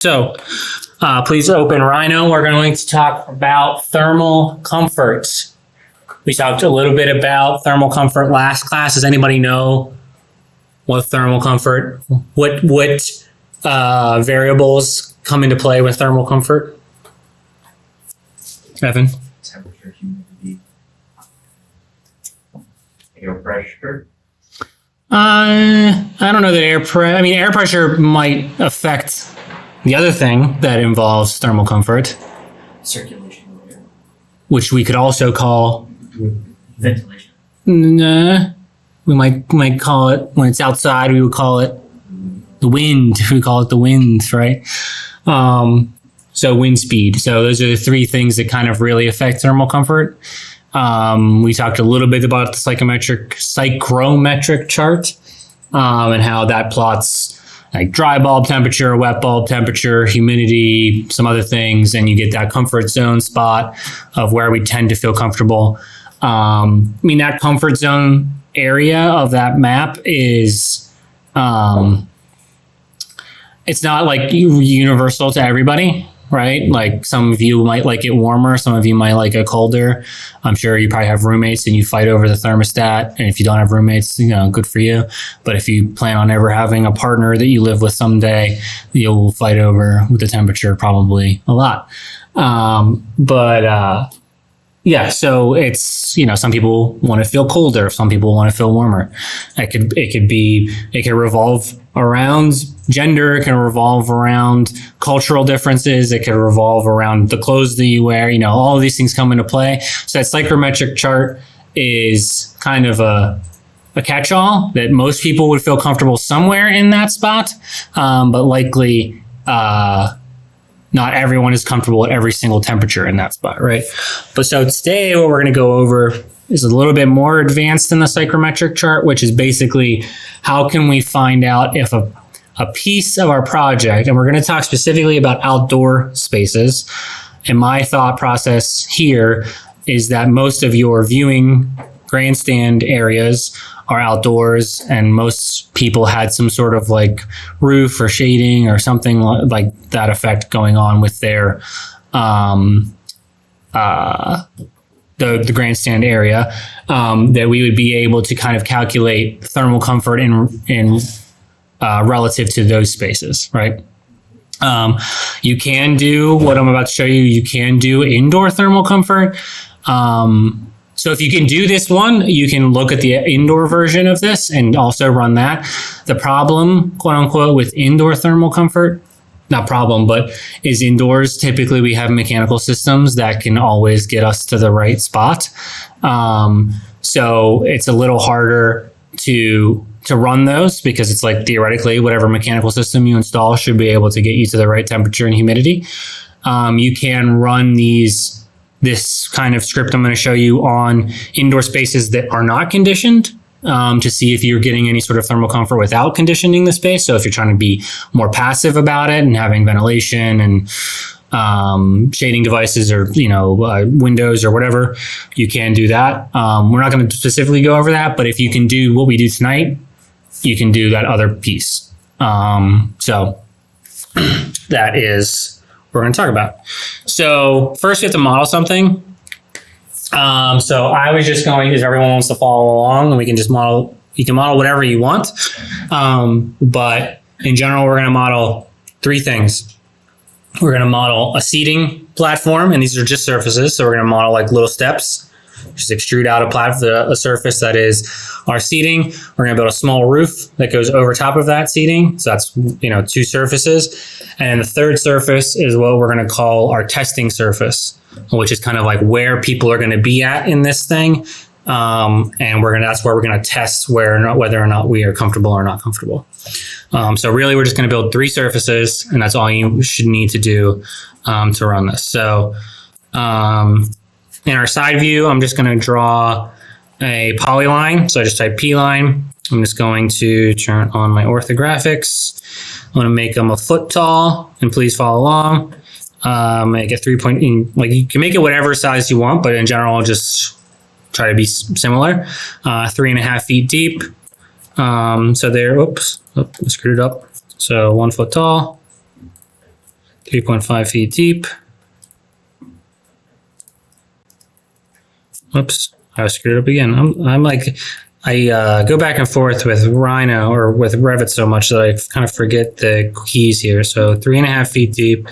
So please open Rhino. We're going to talk about thermal comfort. We talked a little bit about thermal comfort last class. Does anybody know what thermal comfort, what variables come into play with thermal comfort? Evan? Temperature, humidity, air pressure. I don't know that air pressure might affect the other thing that involves thermal comfort, Circulation of air. which we could also call, Ventilation. we might call it, when it's outside, we would call it the wind. We call it the winds, right? So wind speed. So those are the three things that kind of really affect thermal comfort. We talked a little bit about the psychrometric chart, and how that plots like dry bulb temperature, wet bulb temperature, humidity, some other things, and you get that comfort zone spot of where we tend to feel comfortable. That comfort zone area of that map is, it's not like universal to everybody, right? Like some of you might like it warmer, some of you might like it colder. I'm sure you probably have roommates and you fight over the thermostat. And if you don't have roommates, good for you. But if you plan on ever having a partner that you live with someday, you'll fight over with the temperature probably a lot. Yeah, so it's, some people want to feel colder, some people want to feel warmer. It could revolve around gender, it can revolve around cultural differences, it could revolve around the clothes that you wear, all of these things come into play. So that psychrometric chart is kind of a catch-all that most people would feel comfortable somewhere in that spot, but likely, not everyone is comfortable at every single temperature in that spot, right? But so today, what we're going to go over is a little bit more advanced than the psychrometric chart, which is basically how can we find out if a piece of our project, and we're going to talk specifically about outdoor spaces. And my thought process here is that most of your viewing grandstand areas are outdoors, and most people had some sort of like roof or shading or something like that effect going on with their the grandstand area, that we would be able to kind of calculate thermal comfort in relative to those spaces, right? You can do what I'm about to show you. You can do indoor thermal comfort. So if you can do this one, you can look at the indoor version of this and also run that. The problem, quote unquote, with indoor thermal comfort, not problem, but is indoors, typically we have mechanical systems that can always get us to the right spot. So it's a little harder to run those because it's like theoretically whatever mechanical system you install should be able to get you to the right temperature and humidity. You can run this kind of script I'm going to show you on indoor spaces that are not conditioned, to see if you're getting any sort of thermal comfort without conditioning the space. So if you're trying to be more passive about it and having ventilation and shading devices or windows or whatever, you can do that. We're not going to specifically go over that, but if you can do what we do tonight, you can do that other piece. So that is we're going to talk about. So first we have to model something. So I was just going, if everyone wants to follow along, and we can just model, you can model whatever you want. But in general, we're going to model three things. We're going to model a seating platform, and these are just surfaces. So we're going to model like little steps, just extrude out a surface that is our seating. We're going to build a small roof that goes over top of that seating. So that's, two surfaces. And the third surface is what we're going to call our testing surface, which is kind of like where people are going to be at in this thing. And that's where we're going to test whether or not we are comfortable or not comfortable. So really we're just going to build three surfaces, and that's all you should need to do to run this. So in our side view, I'm just going to draw a polyline. So I just type P line. I'm just going to turn on my orthographics. I'm going to make them a foot tall, and please follow along. Make it 3 point, you can make it whatever size you want, but in general, I'll just try to be similar. 3.5 feet deep. So there, I screwed it up. So 1 foot tall. 3.5 feet deep. Oops, I screwed up again. I'm like, I go back and forth with Rhino or with Revit so much that I kind of forget the keys here. So 3.5 feet deep,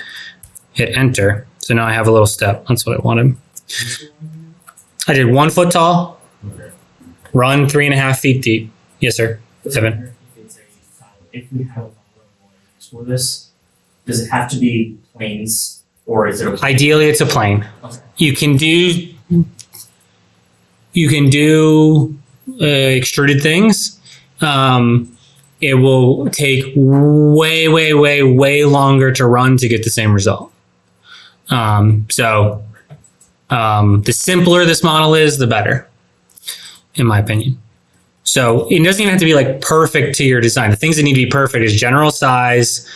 hit enter. So now I have a little step. That's what I wanted. I did 1 foot tall, run 3.5 feet deep. Yes, sir. 7. If we have a model for this, does it have to be planes or is it? Ideally, it's a plane. Okay. You can do extruded things. It will take way longer to run to get the same result. The simpler this model is, the better, in my opinion. So it doesn't even have to be like perfect to your design. The things that need to be perfect is general size,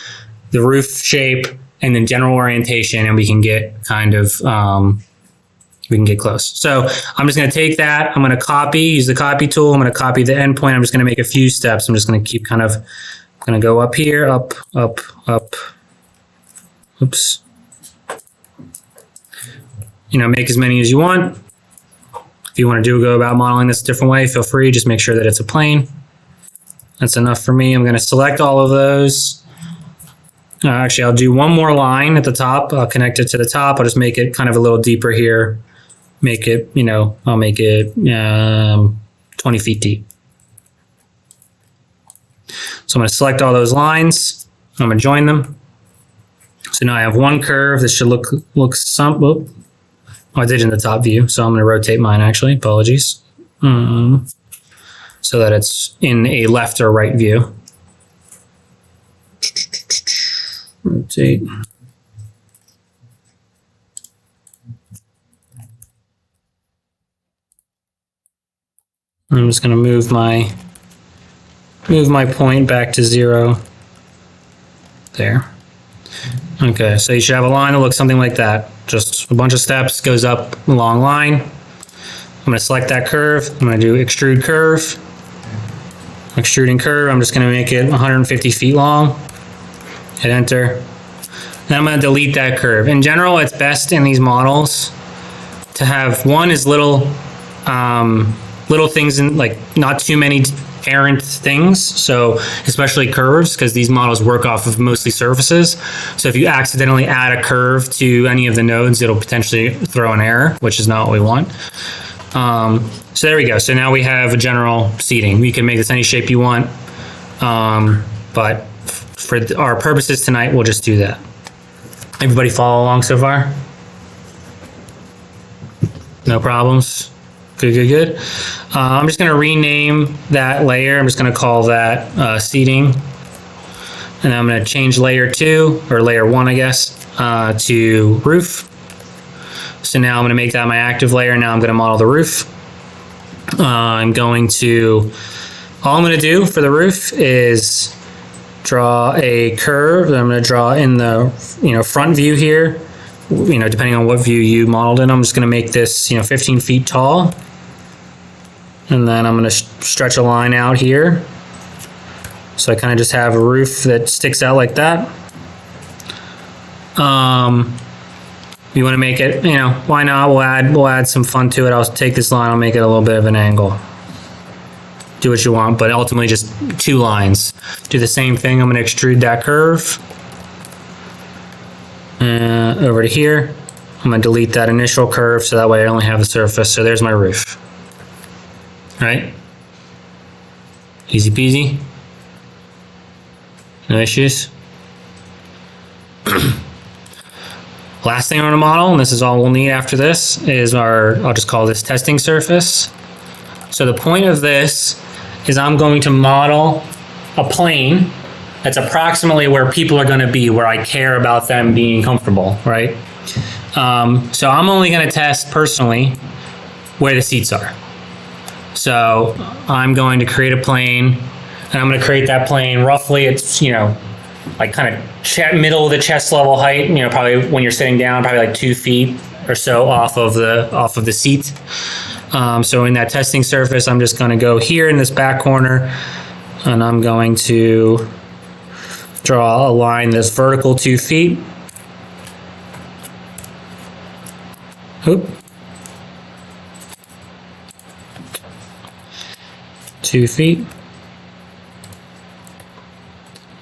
the roof shape, and then general orientation, and we can get kind of we can get close. So I'm just going to take that. I'm going to use the copy tool. I'm going to copy the endpoint. I'm just going to make a few steps. I'm just going to keep I'm going to go up here, up. Oops. Make as many as you want. If you want to go about modeling this a different way, feel free. Just make sure that it's a plane. That's enough for me. I'm going to select all of those. Actually, I'll do one more line at the top. I'll connect it to the top. I'll just make it kind of a little deeper here. Make it, I'll make it 20 feet deep. So I'm going to select all those lines. I'm going to join them. So now I have one curve. This should look some. Oh, I did in the top view, so I'm going to rotate mine, actually. Apologies. So that it's in a left or right view. Rotate. I'm just going to move my point back to 0. There. Okay, so you should have a line that looks something like that. Just a bunch of steps, goes up a long line. I'm going to select that curve. I'm going to do extrude curve. Extruding curve, I'm just going to make it 150 feet long. Hit enter. Then I'm going to delete that curve. In general, it's best in these models to have one is little things in, like, not too many errant things, so especially curves, because these models work off of mostly surfaces. So if you accidentally add a curve to any of the nodes, it'll potentially throw an error, which is not what we want. So there we go. So now we have a general seating. You can make this any shape you want, but for our purposes tonight, we'll just do that. Everybody follow along so far? No problems? Good. I'm just going to rename that layer. I'm just going to call that seating. And I'm going to change layer 2, or layer 1, I guess, to roof. So now I'm going to make that my active layer. Now I'm going to model the roof. All I'm going to do for the roof is draw a curve that I'm going to draw in the front view here. Depending on what view you modeled in, I'm just going to make this 15 feet tall. And then I'm going to stretch a line out here. So I kind of just have a roof that sticks out like that. You want to make it, why not? We'll add some fun to it. I'll take this line, I'll make it a little bit of an angle. Do what you want, but ultimately just 2 lines. Do the same thing. I'm going to extrude that curve. Over to here. I'm going to delete that initial curve so that way I only have the surface. So there's my roof. Right? Easy peasy. No issues. Last thing on a model, and this is all we'll need after this, is I'll just call this testing surface. So the point of this is I'm going to model a plane that's approximately where people are going to be, where I care about them being comfortable, right? So I'm only going to test personally where the seats are. So I'm going to create a plane, and I'm going to create that plane roughly at, like kind of middle of the chest level height, probably when you're sitting down, probably like 2 feet or so off of the seat. So in that testing surface, I'm just going to go here in this back corner, and I'm going to draw a line that's vertical 2 feet. Oop. 2 feet.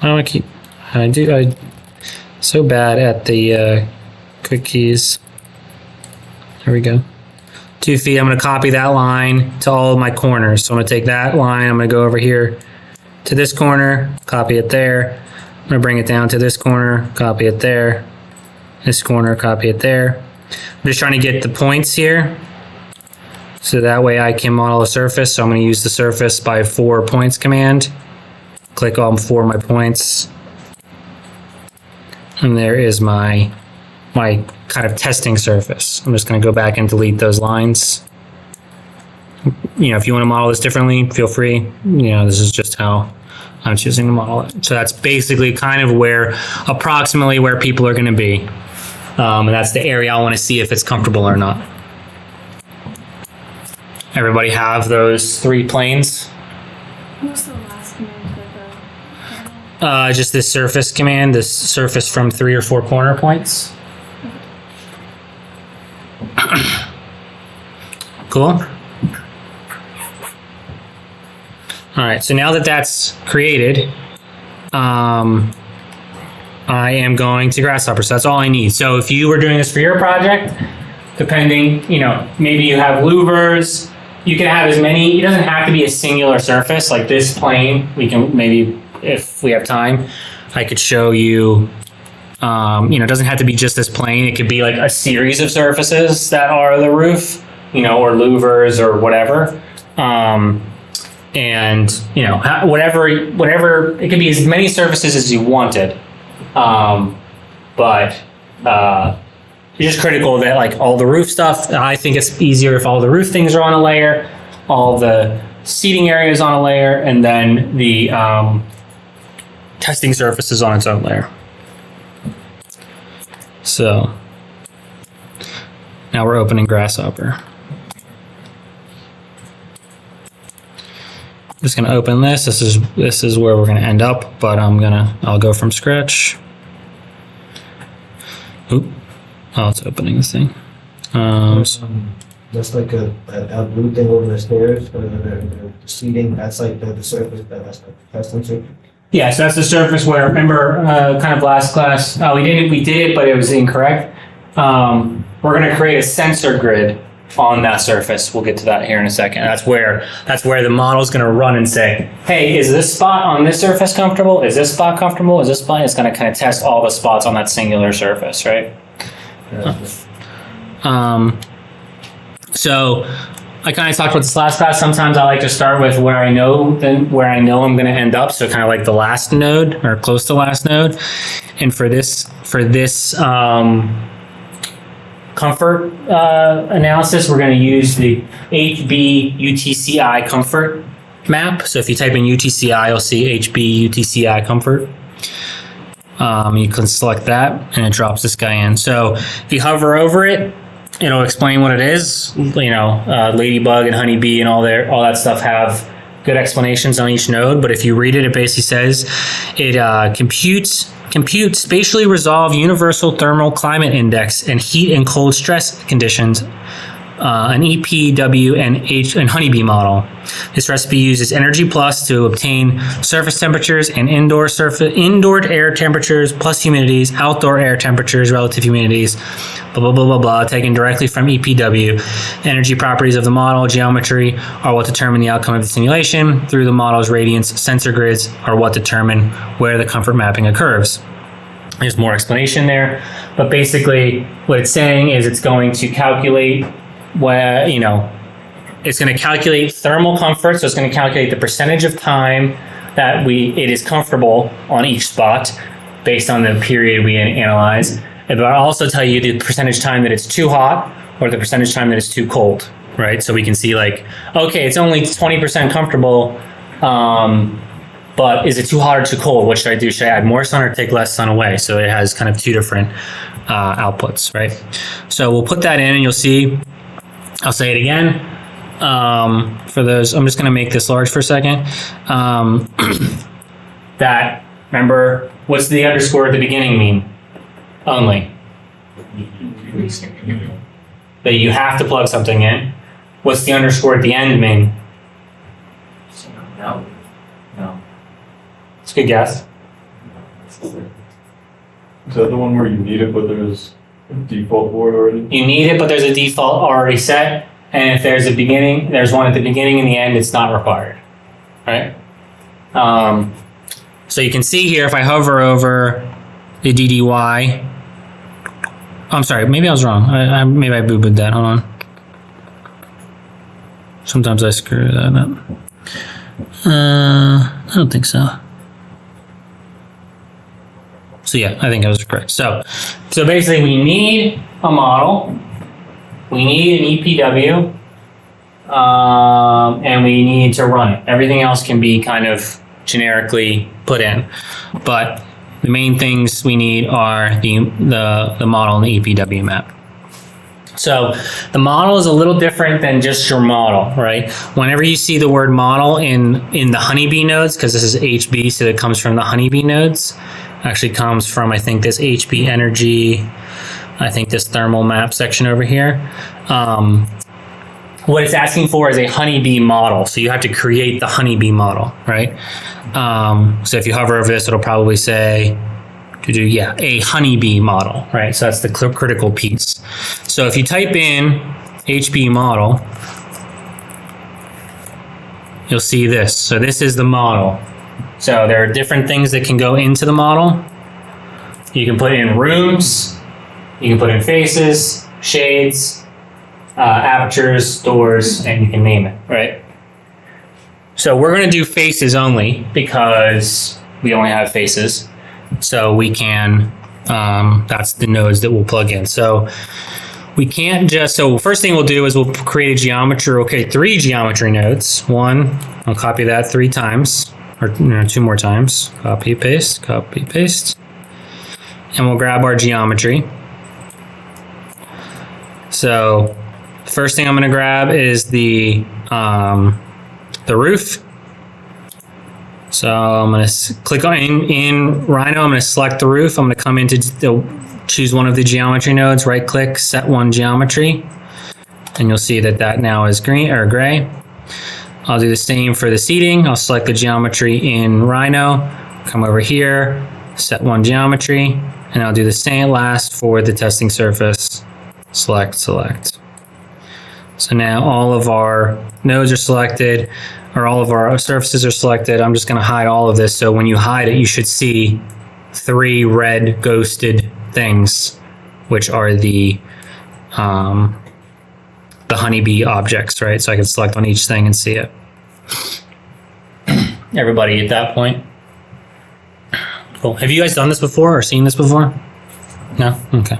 I so bad at the cookies. There we go. 2 feet. I'm going to copy that line to all of my corners. So I'm going to take that line. I'm going to go over here to this corner, copy it there. I'm going to bring it down to this corner, copy it there. This corner, copy it there. I'm just trying to get the points here. So that way I can model a surface. So I'm going to use the surface by 4 points command. Click on 4 of my points. And there is my kind of testing surface. I'm just going to go back and delete those lines. You know, if you want to model this differently, feel free. You know, this is just how I'm choosing to model it. So that's basically kind of approximately where people are going to be. And that's the area I want to see if it's comfortable or not. Everybody have those 3 planes? What's the last command for the Just this surface command, this surface from 3 or 4 corner points. Cool. All right, so now that that's created, I am going to Grasshopper. So that's all I need. So if you were doing this for your project, depending, you know, maybe you have louvers, you can have as many, it doesn't have to be a singular surface like this plane. We can maybe, if we have time, I could show you, you know, it doesn't have to be just this plane. It could be like a series of surfaces that are the roof, you know, or louvers or whatever. And, you know, whatever, it could be as many surfaces as you wanted. But it's just critical that like all the roof stuff, I think it's easier if all the roof things are on a layer, all the seating areas on a layer, and then the testing surfaces on its own layer. So now we're opening Grasshopper. I'm just gonna open this. This is where we're gonna end up, but I'll go from scratch. Oop. Oh, it's opening this thing. That's like a blue thing over the stairs, the seating, that's like the surface, that's the testing surface. Yeah, so that's the surface where, remember, kind of last class, we did it, but it was incorrect. We're gonna create a sensor grid on that surface. We'll get to that here in a second. That's where the model's gonna run and say, hey, is this spot on this surface comfortable? Is this spot comfortable? Is this spot? It's gonna kind of test all the spots on that singular surface, right? So I kind of talked about this last class. Sometimes I like to start with where I know I'm going to end up. So kind of like the last node or close to last node. And for this comfort analysis, we're going to use the HB UTCI comfort map. So if you type in UTCI, you'll see HB UTCI comfort. You can select that and it drops this guy in. So if you hover over it, it'll explain what it is. You know, Ladybug and Honeybee and all that stuff have good explanations on each node. But if you read it, it basically says it compute spatially resolved universal thermal climate index and heat and cold stress conditions, an EPW and Honeybee model. This recipe uses Energy Plus to obtain surface temperatures and indoor air temperatures plus humidities, outdoor air temperatures, relative humidities, blah, blah, blah, blah, blah, taken directly from EPW. Energy properties of the model, geometry are what determine the outcome of the simulation. Through the model's radiance, sensor grids are what determine where the comfort mapping occurs. There's more explanation there, but basically what it's saying is it's going to calculate it's going to calculate thermal comfort. So it's going to calculate the percentage of time that it is comfortable on each spot based on the period we analyze. But I'll also tell you the percentage time that it's too hot or the percentage time that it's too cold, right? So we can see like, okay, it's only 20% comfortable, but is it too hot or too cold? What should I do? Should I add more sun or take less sun away? So it has kind of 2 different outputs, right? So we'll put that in and you'll see, I'll say it again. For those, I'm just going to make this large for a second. That, remember, what's the underscore at the beginning mean? Only. that you have to plug something in. What's the underscore at the end mean? No. No. It's a good guess. Is that the one where you need it, but there's a default for it already? You need it, but there's a default already set. And if there's a beginning, there's one at the beginning and the end, it's not required. Right? So you can see here, if I hover over the DDY, I'm sorry, maybe I was wrong. Maybe I boo-booed that. Hold on. Sometimes I screw that up. I don't think so. So yeah, I think I was correct. So basically we need a model, we need an EPW, and we need to run it. Everything else can be kind of generically put in, but the main things we need are the model and the EPW map. So the model is a little different than just your model, right? Whenever you see the word model in the Honeybee nodes, because this is HB, so it comes from the Honeybee nodes, actually comes from, I think, this HB energy, I think this thermal map section over here. What it's asking for is a Honeybee model. So you have to create the Honeybee model, right? So if you hover over this, it'll probably say, a Honeybee model, right? So that's the critical piece. So if you type in HB model, you'll see this. So this is the model. So there are different things that can go into the model. You can put in rooms, you can put in faces, shades, apertures, doors, and you can name it, right? So we're going to do faces only because we only have faces. So we can, that's the nodes that we'll plug in. So we can't just, so first thing we'll do is we'll create a geometry, okay, 3 geometry nodes. One, I'll copy that 3 times, or 2 more times. Copy, paste, and we'll grab our geometry. So first thing I'm going to grab is the roof. So I'm going to click on in Rhino. I'm going to select the roof. I'm going to come into choose one of the geometry nodes, right click, set one geometry, and you'll see that now is green or gray. I'll do the same for the seating. I'll select the geometry in Rhino, come over here, set one geometry, and I'll do the same last for the testing surface. Select. So now all of our nodes are selected, or all of our surfaces are selected. I'm just going to hide all of this. So when you hide it, you should see 3 red ghosted things, which are the Honeybee objects, right? So I can select on each thing and see it. Everybody at that point? Cool. Have you guys done this before or seen this before? No? Okay.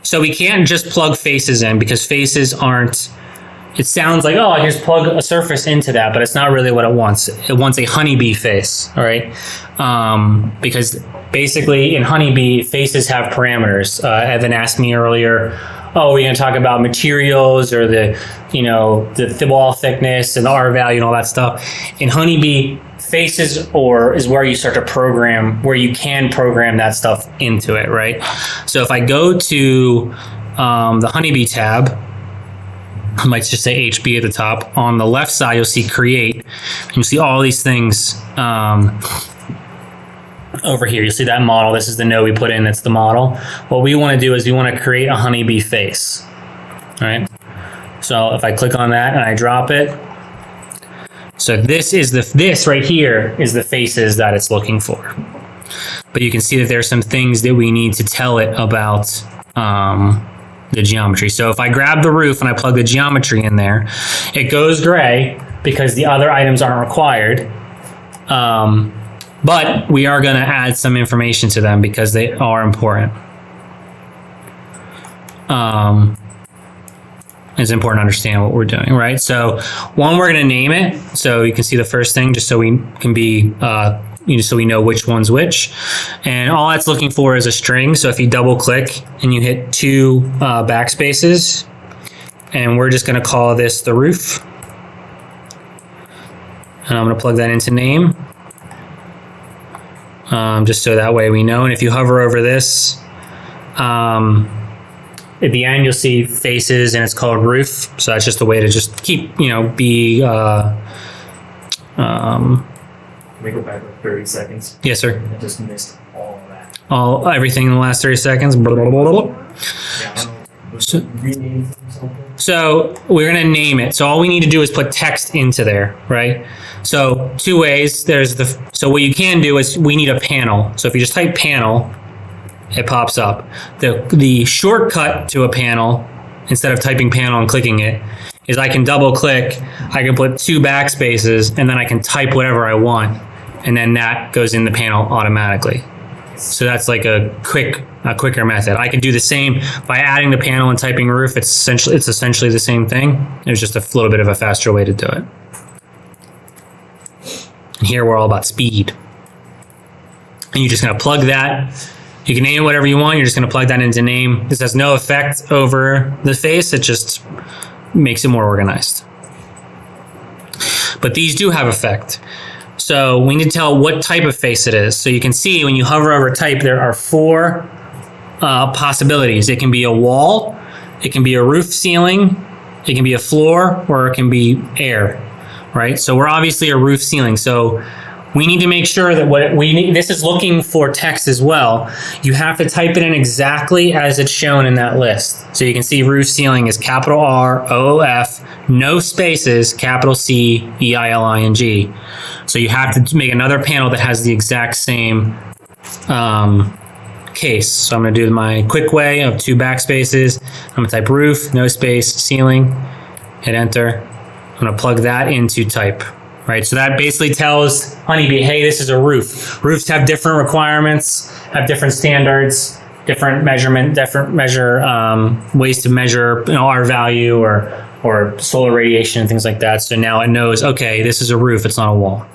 So we can't just plug faces in because faces aren't, it sounds like, oh, I just plug a surface into that, but it's not really what it wants. It wants a Honeybee face, all right? Because basically in Honeybee, faces have parameters. Evan asked me earlier, oh, we're going to talk about materials or the wall thickness and the R value and all that stuff. In Honeybee, faces is where you start to program, where you can program that stuff into it, right? So if I go to the Honeybee tab, I might just say HB at the top. On the left side, you'll see create. And you'll see all these things over here. You'll see that model. This is the node we put in. That's the model. What we want to do is we want to create a Honeybee face. All right. So if I click on that and I drop it, so this right here is the faces that it's looking for. But you can see that there's some things that we need to tell it about the geometry. So if I grab the roof and I plug the geometry in there, it goes gray because the other items aren't required. But we are going to add some information to them because they are important. It's important to understand what we're doing, right? So one, we're going to name it. So you can see the first thing just so we can be, so we know which one's which. And all that's looking for is a string. So if you double click and you hit 2 backspaces, and we're just going to call this the roof. And I'm going to plug that into name. Just so that way we know. And if you hover over this, at the end, you'll see faces, and it's called roof. So that's just a way to just keep, be. Let me go back like 30 seconds. Yes, sir. I just missed all of that. Everything in the last 30 seconds. Blah, blah, blah, blah. Yeah, I don't know. Rename something. So we're going to name it. So all we need to do is put text into there, right? So two ways. So what you can do is we need a panel. So if you just type panel, it pops up. The shortcut to a panel, instead of typing panel and clicking it, is I can double click, I can put 2 backspaces, and then I can type whatever I want. And then that goes in the panel automatically. So that's like a quicker method. I can do the same by adding the panel and typing roof. It's essentially the same thing. There's just a little bit of a faster way to do it. And here we're all about speed. And you're just gonna plug that. You can name it whatever you want. You're just gonna plug that into name. This has no effect over the face. It just makes it more organized. But these do have effect. So we need to tell what type of face it is. So you can see when you hover over type, there are 4 possibilities. It can be a wall, it can be a roof ceiling, it can be a floor, or it can be air, right? So we're obviously a roof ceiling. So we need to make sure that this is looking for text as well. You have to type it in exactly as it's shown in that list. So you can see roof ceiling is capital R, OOF, no spaces, capital C, EILING. So you have to make another panel that has the exact same case. So I'm going to do my quick way of 2 backspaces. I'm going to type roof, no space, ceiling, hit enter. I'm going to plug that into type. Right, so that basically tells Honeybee, hey, this is a roof. Roofs have different requirements, have different standards, different ways to measure, R value or solar radiation and things like that. So now it knows, okay, this is a roof, it's not a wall.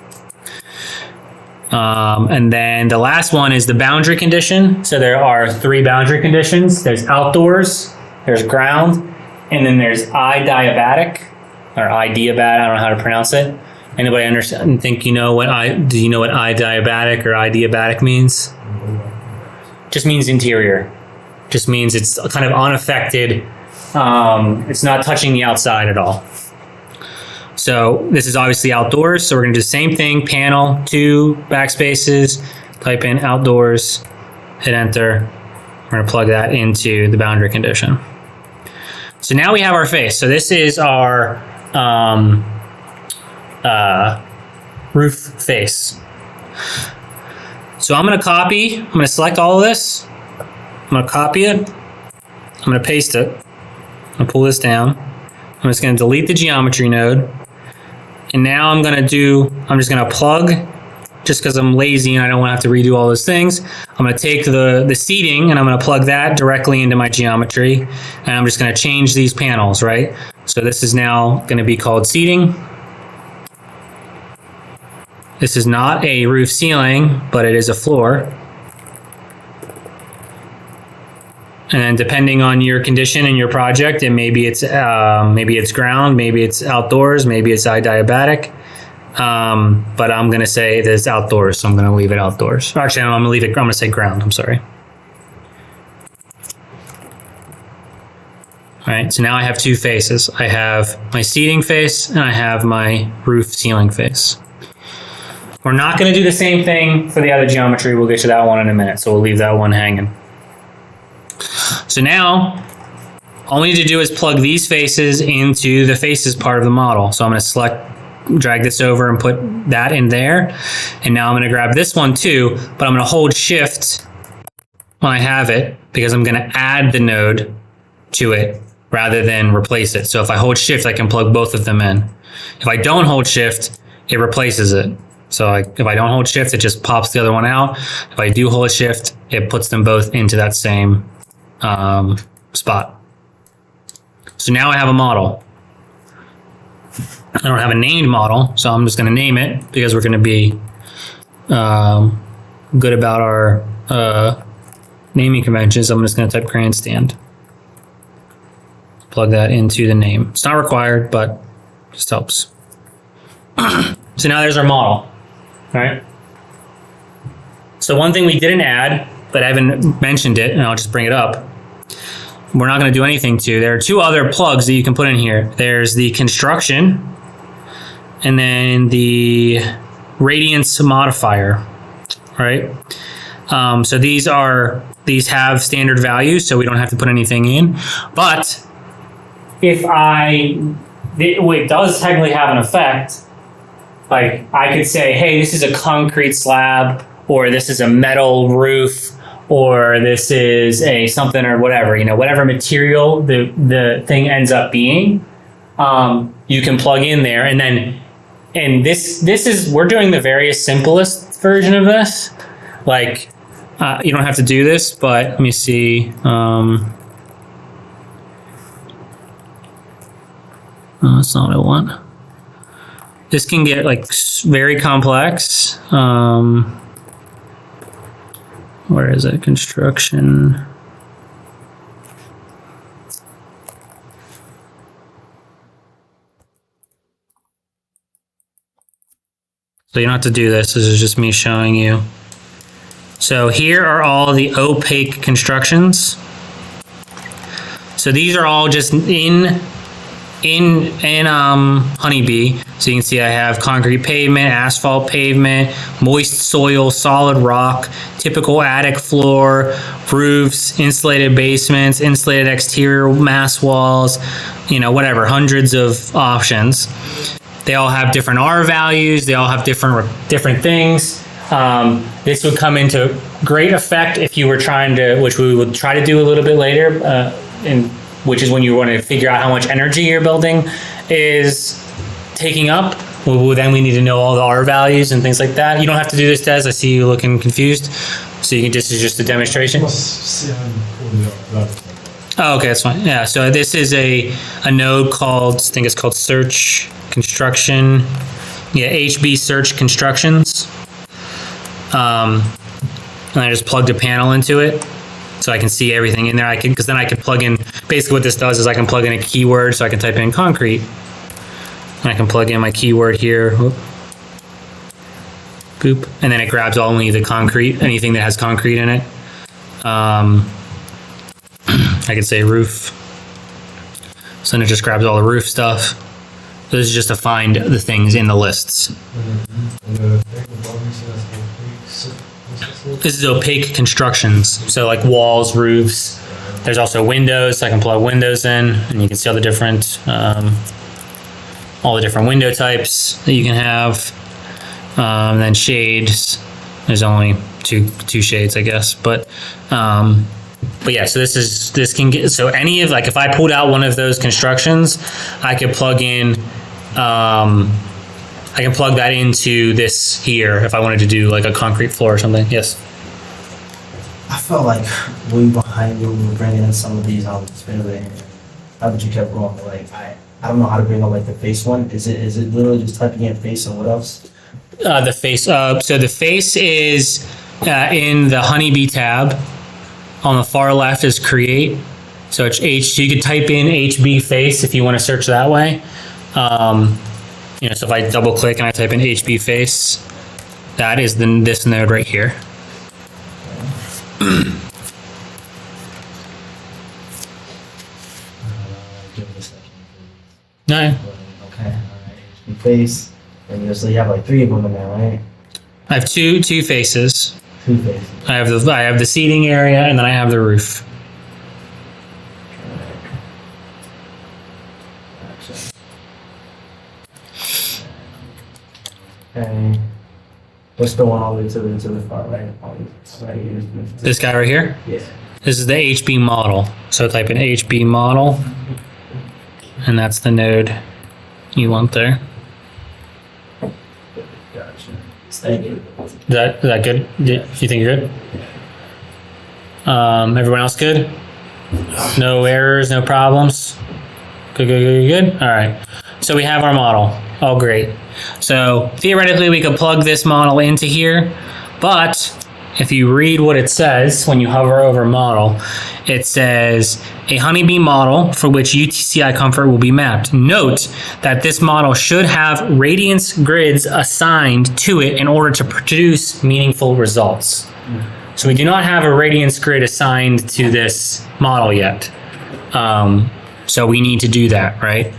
And then the last one is the boundary condition. So there are 3 boundary conditions. There's outdoors, there's ground, and then there's adiabatic or idiabat. I don't know how to pronounce it. Anybody understand and think do you know what adiabatic or adiabatic means? Just means interior. Just means it's kind of unaffected. It's not touching the outside at all. So this is obviously outdoors. So we're going to do the same thing. Panel, 2 backspaces, type in outdoors, hit enter. We're going to plug that into the boundary condition. So now we have our face. So this is our roof face. So I'm going to select all of this. I'm going to copy it. I'm going to paste it. I'm going to pull this down. I'm just going to delete the geometry node. And now I'm just going to plug, just because I'm lazy and I don't want to have to redo all those things. I'm going to take the seating and I'm going to plug that directly into my geometry. And I'm just going to change these panels, right? So this is now going to be called seating. This is not a roof ceiling, but it is a floor. And then depending on your condition and your project, maybe it's ground, maybe it's outdoors, maybe it's adiabatic. But I'm going to say that it's outdoors, so I'm going to leave it outdoors. Actually, I'm going to say ground. I'm sorry. All right, so now I have 2 faces. I have my seating face and I have my roof ceiling face. We're not going to do the same thing for the other geometry. We'll get to that one in a minute, so we'll leave that one hanging. So now, all we need to do is plug these faces into the faces part of the model. So I'm going to drag this over and put that in there. And now I'm going to grab this one too, but I'm going to hold shift when I have it because I'm going to add the node to it rather than replace it. So if I hold shift, I can plug both of them in. If I don't hold shift, it replaces it. So if I don't hold shift, it just pops the other one out. If I do hold shift, it puts them both into that same spot. So now I have a model. I don't have a named model, so I'm just going to name it because we're going to be good about our naming conventions. I'm just going to type grandstand. Plug that into the name. It's not required, but just helps. So now there's our model. All right. So one thing we didn't add, but I haven't mentioned it, and I'll just bring it up, we're not going to do anything to. There are two other plugs that you can put in here. There's the construction and then the radiance modifier, right? So these have standard values, so we don't have to put anything in. But if it does technically have an effect. Like I could say, hey, this is a concrete slab, or this is a metal roof, or this is a something or whatever, whatever material the thing ends up being, you can plug in there. And this is, we're doing the very simplest version of this. Like, you don't have to do this, but let me see. That's not what I want. This can get like very complex. Where is it? Construction. So you don't have to do this. This is just me showing you. So here are all the opaque constructions. So these are all just in Honeybee. So you can see I have concrete pavement, asphalt pavement, moist soil, solid rock, typical attic floor, roofs, insulated basements, insulated exterior mass walls, whatever, hundreds of options. They all have different R values. They all have different things. This would come into great effect if you were trying to, which we would try to do a little bit later, which is when you want to figure out how much energy your building is taking up. Then we need to know all the R values and things like that. You don't have to do this, Des. I see you looking confused. So you can this is just a demonstration. Oh, okay, that's fine. Yeah, so this is a node called, I think it's called Search Construction. Yeah, HB Search Constructions. And I just plugged a panel into it, so I can see everything in there. Because then I can plug in, basically what this does is I can plug in a keyword, so I can type in concrete. And I can plug in my keyword here. Boop. And then it grabs only the concrete, anything that has concrete in it. I could say roof. So then it just grabs all the roof stuff. So this is just to find the things in the lists. This is opaque constructions. So like walls, roofs. There's also windows, so I can plug windows in, and you can see all the different window types that you can have. And then shades. There's only two shades, I guess. But yeah, so this can get, so any of, like if I pulled out one of those constructions, I could plug in, I can plug that into this here if I wanted to do like a concrete floor or something. Yes. I felt like way behind when we were bringing in some of these on the spin of the hand. How did you kept going? Like I don't know how to bring up like the face one. Is it literally just typing in face and what else? The face. So the face is in the Honeybee tab. On the far left is create. So it's so you could type in HB face if you want to search that way. So if I double click and I type in HB face, that is this node right here. Give it a second. No. Okay, all right. HB face. And so you have like 3 of them in there, right? I have two faces. 2 faces. I have the seating area, and then I have the roof. Okay. What's the one all the way to the far right? Right here. This guy right here? Yeah. This is the HB model. So type in HB model, and that's the node you want there. Gotcha. Thank you. Is that good? Do you think you're good? Everyone else good? No errors, no problems? Good. All right. So we have our model. Oh, great. So theoretically, we could plug this model into here, but if you read what it says when you hover over model, it says a Honeybee model for which UTCI Comfrot will be mapped. Note that this model should have radiance grids assigned to it in order to produce meaningful results. So we do not have a radiance grid assigned to this model yet. So we need to do that, right?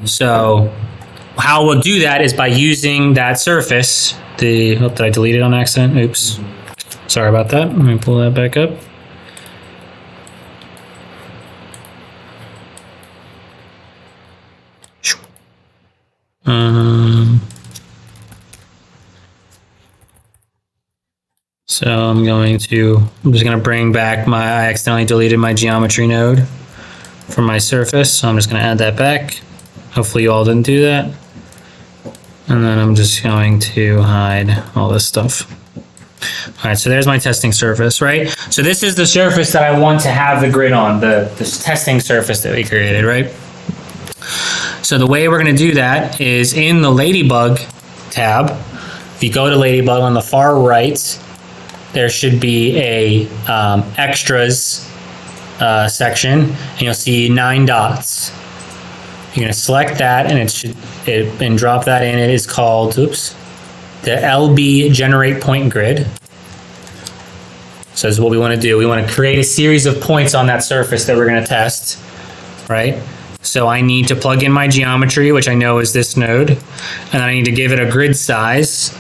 So how we'll do that is by using that surface. Did I delete it on accident? Oops. Sorry about that. Let me pull that back up. So I'm just going to bring back I accidentally deleted my geometry node from my surface. So I'm just going to add that back. Hopefully you all didn't do that. And then I'm just going to hide all this stuff. All right, so there's my testing surface, right? So this is the surface that I want to have the grid on, the testing surface that we created, right? So the way we're going to do that is in the Ladybug tab. If you go to Ladybug on the far right, there should be a extras section, and you'll see 9 dots. You're going to select that, and and drop that in. It is called, the LB generate point grid. So this is what we want to do. We want to create a series of points on that surface that we're going to test, right? So I need to plug in my geometry, which I know is this node, and then I need to give it a grid size.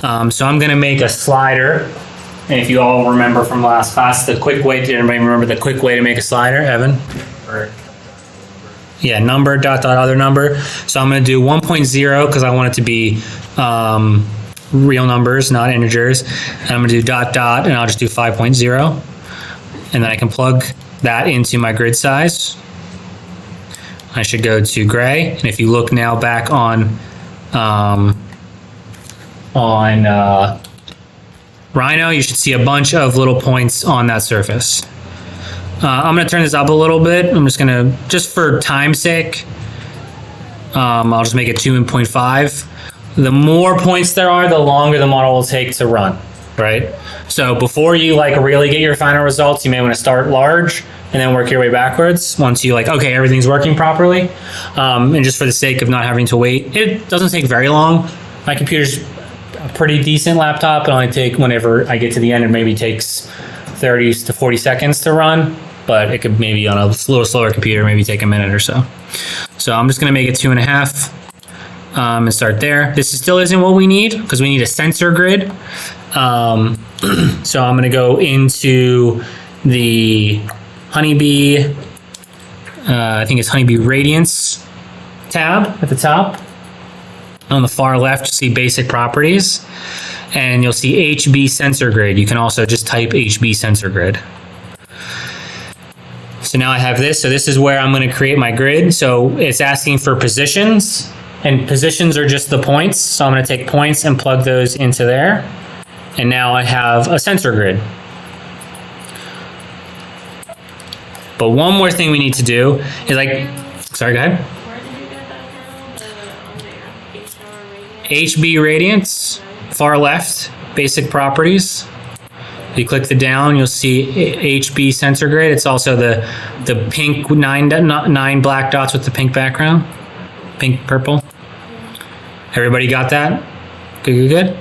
So I'm going to make a slider. And if you all remember from last class, did everybody remember the quick way to make a slider, Evan? Yeah, number, dot, other number. So I'm going to do 1.0 because I want it to be real numbers, not integers. And I'm going to do dot, and I'll just do 5.0. And then I can plug that into my grid size. I should go to gray. And if you look now back on Rhino, you should see a bunch of little points on that surface. I'm going to turn this up a little bit. I'm just going to, just for time's sake, I'll just make it 2.5. The more points there are, the longer the model will take to run, right? So before you really get your final results, you may want to start large and then work your way backwards once you okay, everything's working properly. And just for the sake of not having to wait, it doesn't take very long. My computer's a pretty decent laptop. It only take, whenever I get to the end, it maybe takes 30 to 40 seconds to run, but it could maybe on a little slower computer, maybe take a minute or so. So I'm just going to make it 2.5 and start there. This still isn't what we need because we need a sensor grid. So I'm going to go into the Honeybee, I think it's Honeybee Radiance tab at the top. On the far left, you see basic properties, and you'll see HB sensor grid. You can also just type HB sensor grid. So now I have this. So this is where I'm going to create my grid. So it's asking for positions, and positions are just the points. So I'm going to take points and plug those into there. And now I have a sensor grid. But one more thing we need to do is sorry, go ahead. Where did you get that from? The HR HB Radiance, far left, basic properties. If you click the down, you'll see HB sensor grid. It's also the pink nine black dots with the pink background, pink purple. Everybody got that? Good.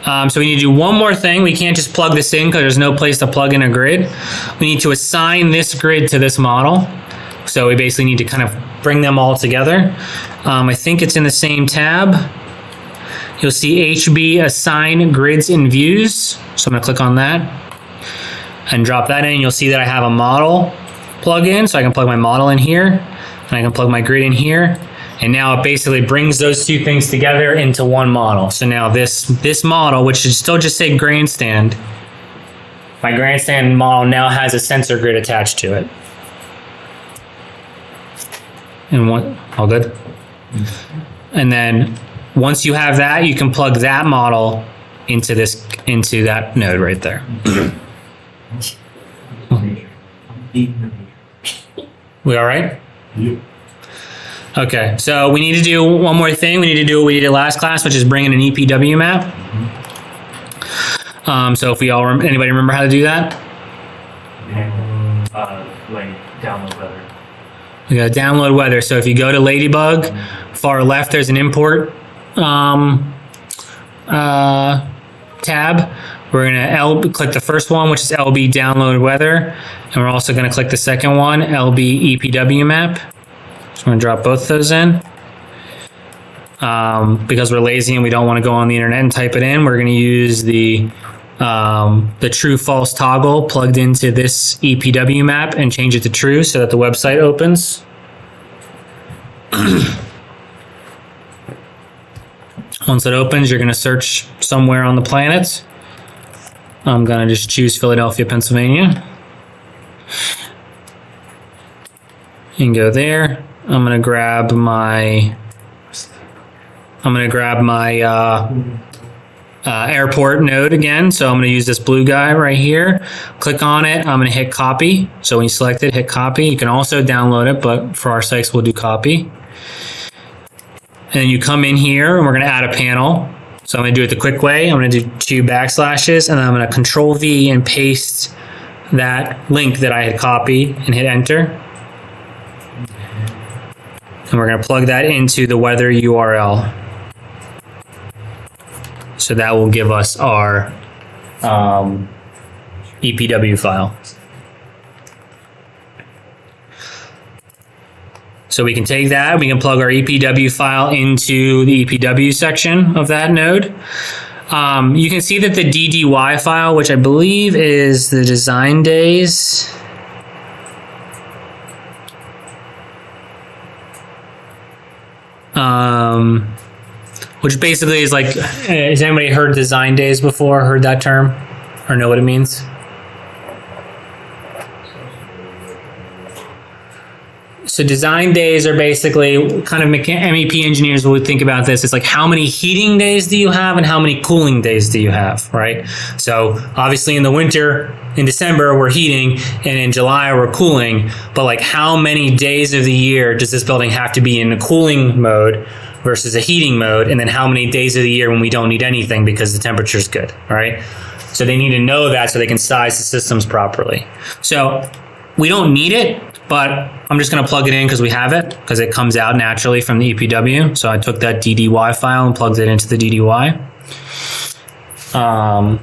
So we need to do one more thing. We can't just plug this in because there's no place to plug in a grid. We need to assign this grid to this model. So we basically need to kind of bring them all together. I think it's in the same tab. You'll see HB assign grids and views. So I'm going to click on that and drop that in. You'll see that I have a model plug-in. So I can plug my model in here and I can plug my grid in here. And now it basically brings those two things together into one model. So now this model, which should still just say grandstand, my grandstand model now has a sensor grid attached to it. And all good? And then once you have that, you can plug that model into that node right there. We all right? Yep. Okay, so we need to do one more thing. We need to do what we did last class, which is bring in an EPW map. So if anybody remember how to do that? Download weather. We got to download weather. So if you go to Ladybug, far left, there's an import tab We're gonna click the first one, which is LB download weather. And we're also gonna click the second one, LB EPW map. So we're gonna drop both those in. Because we're lazy and we don't wanna go on the internet and type it in, we're gonna use the true false toggle plugged into this EPW map and change it to true so that the website opens. Once it opens, you're going to search somewhere on the planet. I'm going to just choose Philadelphia, Pennsylvania. And go there. I'm going to grab my airport node again. So I'm going to use this blue guy right here. Click on it. I'm going to hit copy. So when you select it, hit copy. You can also download it, but for our sakes, we'll do copy. And then you come in here and we're going to add a panel. So I'm going to do it the quick way. I'm going to do 2 backslashes and then I'm going to Control V and paste that link that I had copied and hit enter. And we're going to plug that into the weather URL. So that will give us our EPW file. So we can take that, we can plug our EPW file into the EPW section of that node. You can see that the DDY file, which I believe is the design days. Which basically is like, has anybody heard design days before, heard that term, or know what it means? So design days are basically kind of MEP engineers would think about this. It's like how many heating days do you have and how many cooling days do you have, right? So obviously in the winter, in December, we're heating and in July we're cooling, but like how many days of the year does this building have to be in a cooling mode versus a heating mode? And then how many days of the year when we don't need anything because the temperature's good, right? So they need to know that so they can size the systems properly. So we don't need it, but I'm just going to plug it in because we have it, because it comes out naturally from the EPW. So I took that DDY file and plugged it into the DDY. And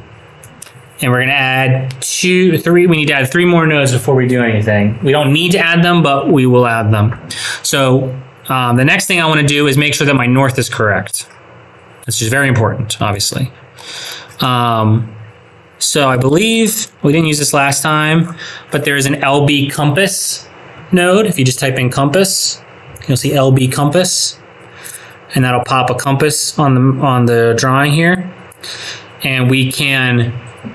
we're going to add 2, 3. We need to add 3 more nodes before we do anything. We don't need to add them, but we will add them. So the next thing I want to do is make sure that my north is correct. This is very important, obviously. So I believe we didn't use this last time, but there is an LB compass node. If you just type in compass, you'll see LB compass, and that'll pop a compass on the drawing here. And we can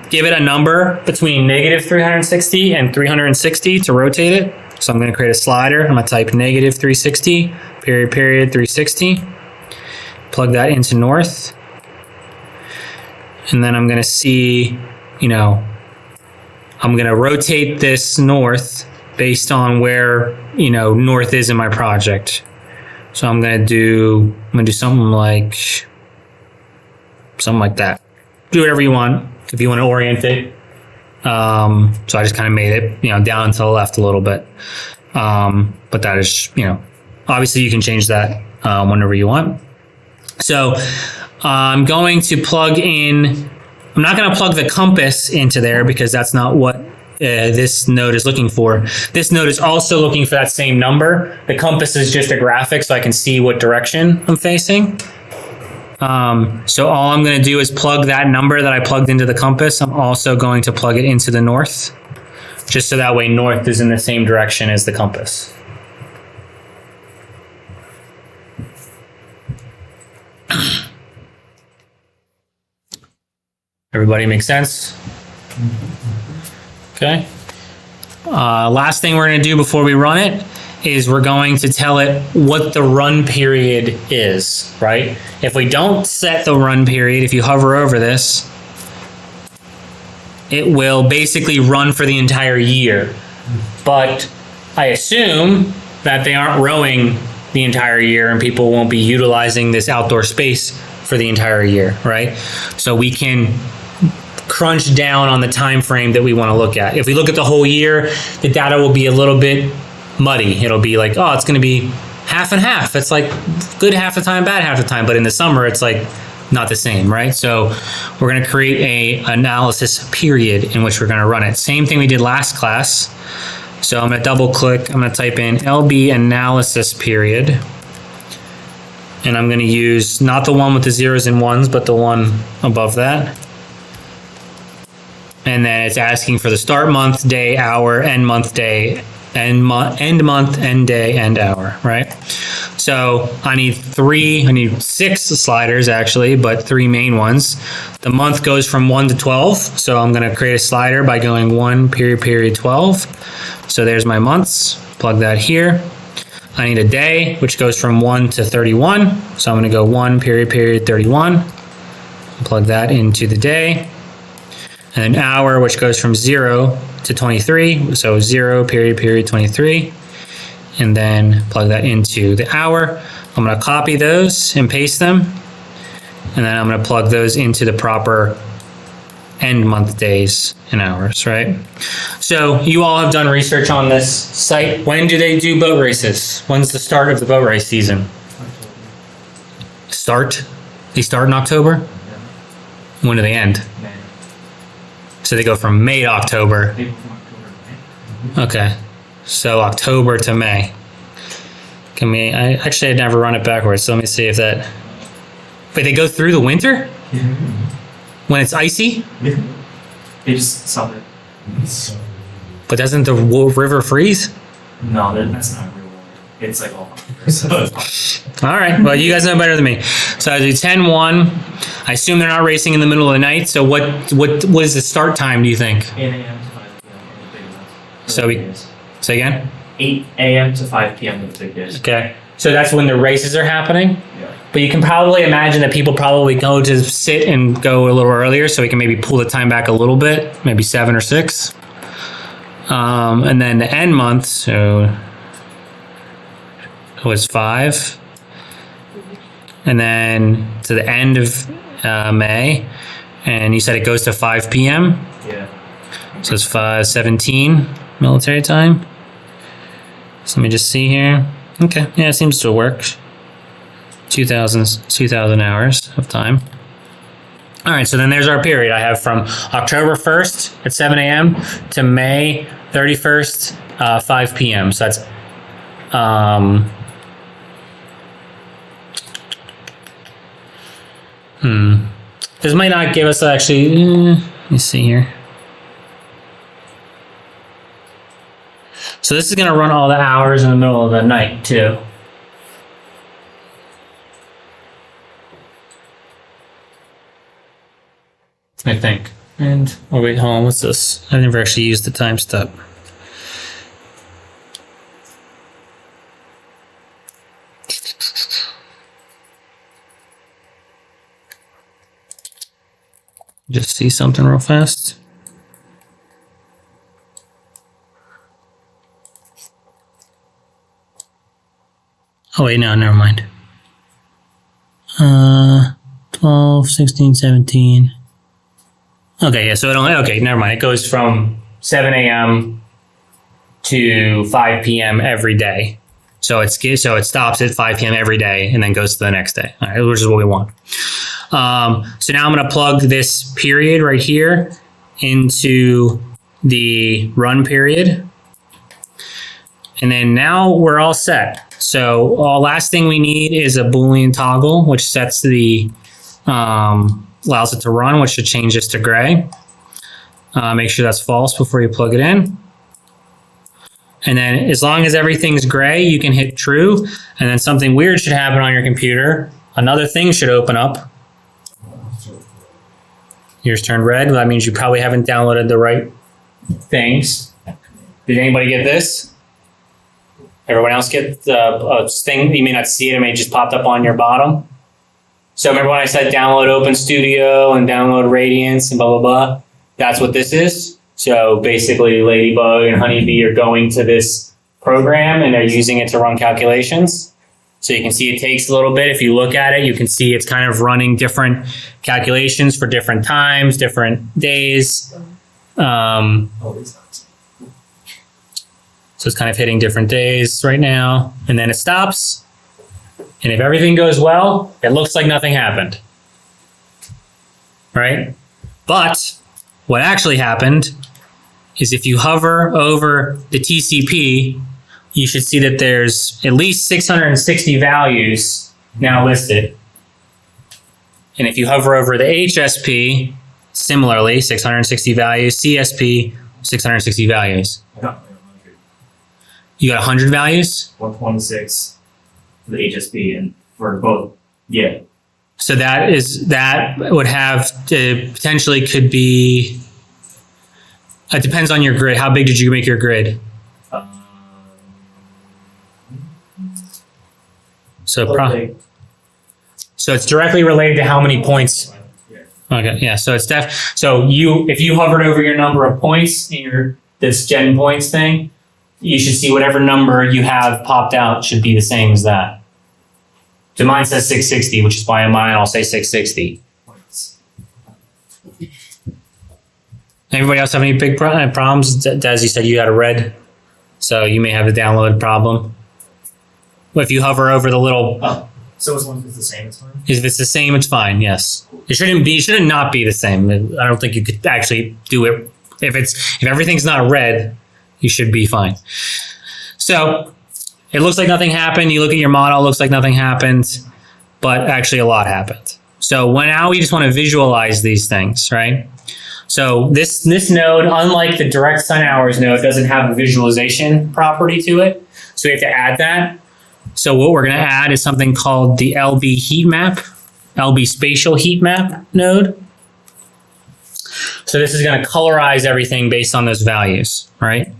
give it a number between negative 360 and 360 to rotate it. So I'm going to create a slider. I'm going to type negative 360, period, 360. Plug that into north. And then I'm going to see, I'm going to rotate this north based on where, north is in my project. So I'm going to do something like that. Do whatever you want if you want to orient it. So I just kind of made it, down to the left a little bit. But that is, obviously you can change that whenever you want. So I'm going to plug in, I'm not going to plug the compass into there because that's not what this node is looking for. This node is also looking for that same number. The compass is just a graphic so I can see what direction I'm facing. So all I'm going to do is plug that number that I plugged into the compass. I'm also going to plug it into the north, just so that way north is in the same direction as the compass. Everybody make sense? Okay. Last thing we're going to do before we run it is we're going to tell it what the run period is, right? If we don't set the run period, if you hover over this, it will basically run for the entire year. But I assume that they aren't rowing the entire year and people won't be utilizing this outdoor space for the entire year, right? So we can crunch down on the time frame that we want to look at. If we look at the whole year, the data will be a little bit muddy. It'll be like, oh, it's going to be half and half. It's like good half the time, bad half the time. But in the summer, it's like not the same, right? So we're going to create a analysis period in which we're going to run it. Same thing we did last class. So I'm going to double click. I'm going to type in LB analysis period. And I'm going to use not the one with the zeros and ones, but the one above that. And then it's asking for the start month, day, hour, end month, day, end month, end day, end hour, right? So I need 6 sliders actually, but 3 main ones. The month goes from 1 to 12. So I'm going to create a slider by going 1 period 12. So there's my months, plug that here. I need a day, which goes from 1 to 31. So I'm going to go 1 period 31, plug that into the day. And an hour, which goes from 0 to 23. So 0 period 23. And then plug that into the hour. I'm going to copy those and paste them. And then I'm going to plug those into the proper end month days and hours, right? So you all have done research on this site. When do they do boat races? When's the start of the boat race season? They start in October? When do they end? So they go from May to October. Okay. So October to May. I had never run it backwards, so let me see if that... Wait, they go through the winter? When it's icy? They just summer. But doesn't the river freeze? No, that's not real water. It's like all All right, well, you guys know better than me. So I do 10-1. I assume they're not racing in the middle of the night, so what is the start time, do you think? 8 a.m. to 5 p.m. on the big ones. So we... Say again? 8 a.m. to 5 p.m. with the big days. Okay. So that's when the races are happening? Yeah. But you can probably imagine that people probably go to sit and go a little earlier, so we can maybe pull the time back a little bit, maybe 7 or 6. And then the end month, so it was 5. And then to the end of May, and you said it goes to 5 p.m.? Yeah. So it's 5:17 military time. So let me just see here. Okay, yeah, it seems to work. 2,000 hours of time. All right, so then there's our period. I have from October 1st at 7 a.m. to May 31st, 5 p.m. So that's This might not give us actually. Let me see here. So this is going to run all the hours in the middle of the night too. I think. And oh wait, hold on. What's this? I never actually used the time step. Just see something real fast. Oh wait, no, never mind. 12, 16, 17. Okay, yeah, so it only, okay, never mind. It goes from 7 a.m. to 5 p.m. every day. So it stops at 5 p.m. every day and then goes to the next day, all right, which is what we want. So now I'm going to plug this period right here into the run period. And then now we're all set. So last thing we need is a Boolean toggle, which sets the, allows it to run, which should change this to gray. Make sure that's false before you plug it in. And then as long as everything's gray, you can hit true. And then something weird should happen on your computer. Another thing should open up. Yours turned red. That means you probably haven't downloaded the right things. Did anybody get this? Everyone else get a thing? You may not see it. It may just popped up on your bottom. So remember when I said download Open Studio and download Radiance and blah, blah, blah? That's what this is. So basically Ladybug and Honeybee are going to this program and they're using it to run calculations. So you can see it takes a little bit. If you look at it, you can see it's kind of running different calculations for different times, different days. So it's kind of hitting different days right now. And then it stops. And if everything goes well, it looks like nothing happened. right? But what actually happened is if you hover over the TCP, you should see that there's at least 660 values now listed. And if you hover over the HSP, similarly, 660 values, CSP, 660 values. I got 100. You got 100 values? 126 for the HSP and for both. Yeah. So that would have potentially could be, it depends on your grid. How big did you make your grid? So so it's directly related to how many points. Okay, yeah. So it's so if you hovered over your number of points in this gen points thing, you should see whatever number you have popped out should be the same as that. So mine says 660, which is why on mine I'll say 660. Anybody else have any big problems? As you said, you got a red, so you may have a download problem. If you hover over the little, So as long as it's the same, it's fine? if it's the same, it's fine. Yes, it shouldn't not be the same. I don't think you could actually do it if everything's not red. You should be fine. So it looks like nothing happened. You look at your model, it looks like nothing happened, but actually a lot happened. So now we just want to visualize these things, right? So this node, unlike the direct sun hours node, doesn't have a visualization property to it. So we have to add that. So what we're going to add is something called the LB heat map, LB spatial heat map node. So this is going to colorize everything based on those values, right?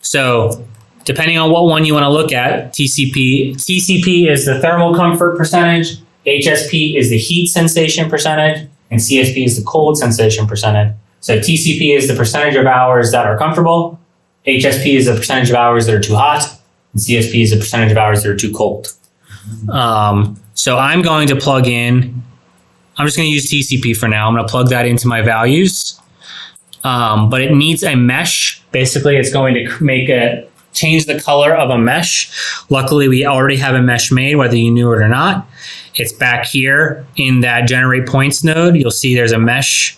So depending on what one you want to look at, TCP is the thermal comfort percentage, HSP is the heat sensation percentage, and CSP is the cold sensation percentage. So TCP is the percentage of hours that are comfortable, HSP is the percentage of hours that are too hot, and CSP is the percentage of hours that are too cold. So I'm going to plug in, I'm just going to use TCP for now. I'm going to plug that into my values, but it needs a mesh. Basically, it's going to change the color of a mesh. Luckily, we already have a mesh made, whether you knew it or not. It's back here in that generate points node. You'll see there's a mesh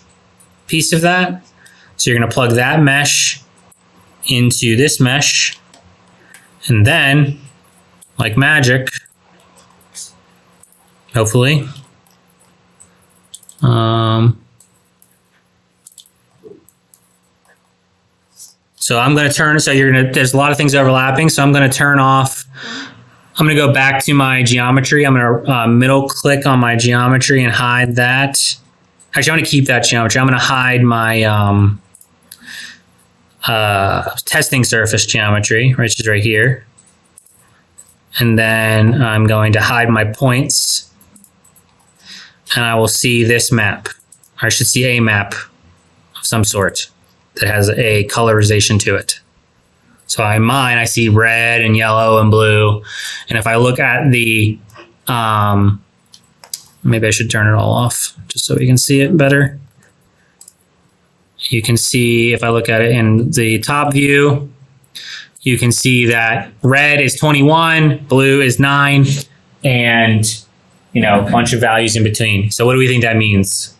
piece of that. So you're going to plug that mesh into this mesh. And then, like magic, hopefully, so I'm going to turn, there's a lot of things overlapping. So I'm going to turn off, I'm going to go back to my geometry. I'm going to middle click on my geometry and hide that. Actually, I'm going to keep that geometry. I'm going to hide my testing surface geometry, which is right here. And then I'm going to hide my points. And I will see this map. I should see a map of some sort that has a colorization to it. So in mine, I see red and yellow and blue. And if I look at the, maybe I should turn it all off just so we can see it better. You can see, if I look at it in the top view, you can see that red is 21, blue is 9, and a bunch of values in between. So what do we think that means?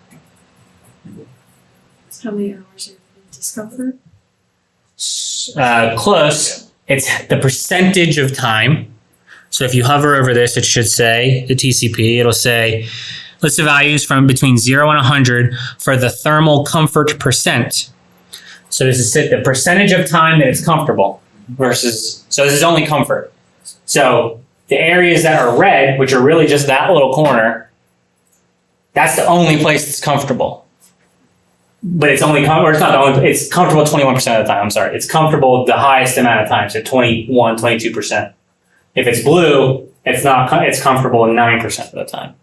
How many hours of discomfort? Close. It's the percentage of time. So if you hover over this, it should say, the TCP, it'll say, list of values from between 0 and 100 for the thermal comfort percent. So this is the percentage of time that it's comfortable versus, so this is only comfort. So the areas that are red, which are really just that little corner, that's the only place that's comfortable. But it's only, or it's not the only, it's comfortable 21% of the time, I'm sorry. It's comfortable the highest amount of time, so 21, 22%. If it's blue, it's not, it's comfortable 9% of the time.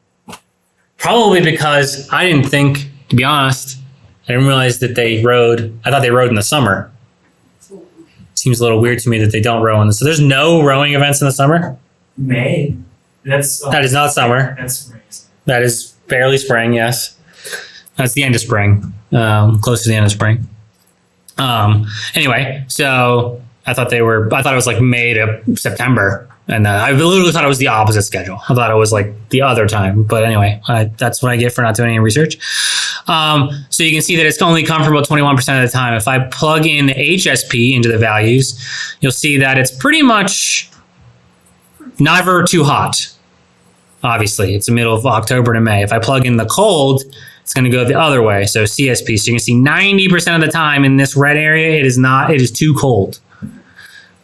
Probably because I didn't think, to be honest, I didn't realize that they rode, I thought they rode in the summer. Seems a little weird to me that they don't row in the, so there's no rowing events in the summer? May. That is not summer. That's spring. That is barely spring, yes. That's the end of spring, close to the end of spring. Anyway, so I thought it was like May to September And I literally thought it was the opposite schedule. I thought it was like the other time. But anyway, that's what I get for not doing any research. So you can see that it's only comfortable 21% of the time. If I plug in the HSP into the values, you'll see that it's pretty much never too hot. Obviously, it's the middle of October to May. If I plug in the cold, it's going to go the other way. So CSP. So you can see 90% of the time in this red area, it is too cold.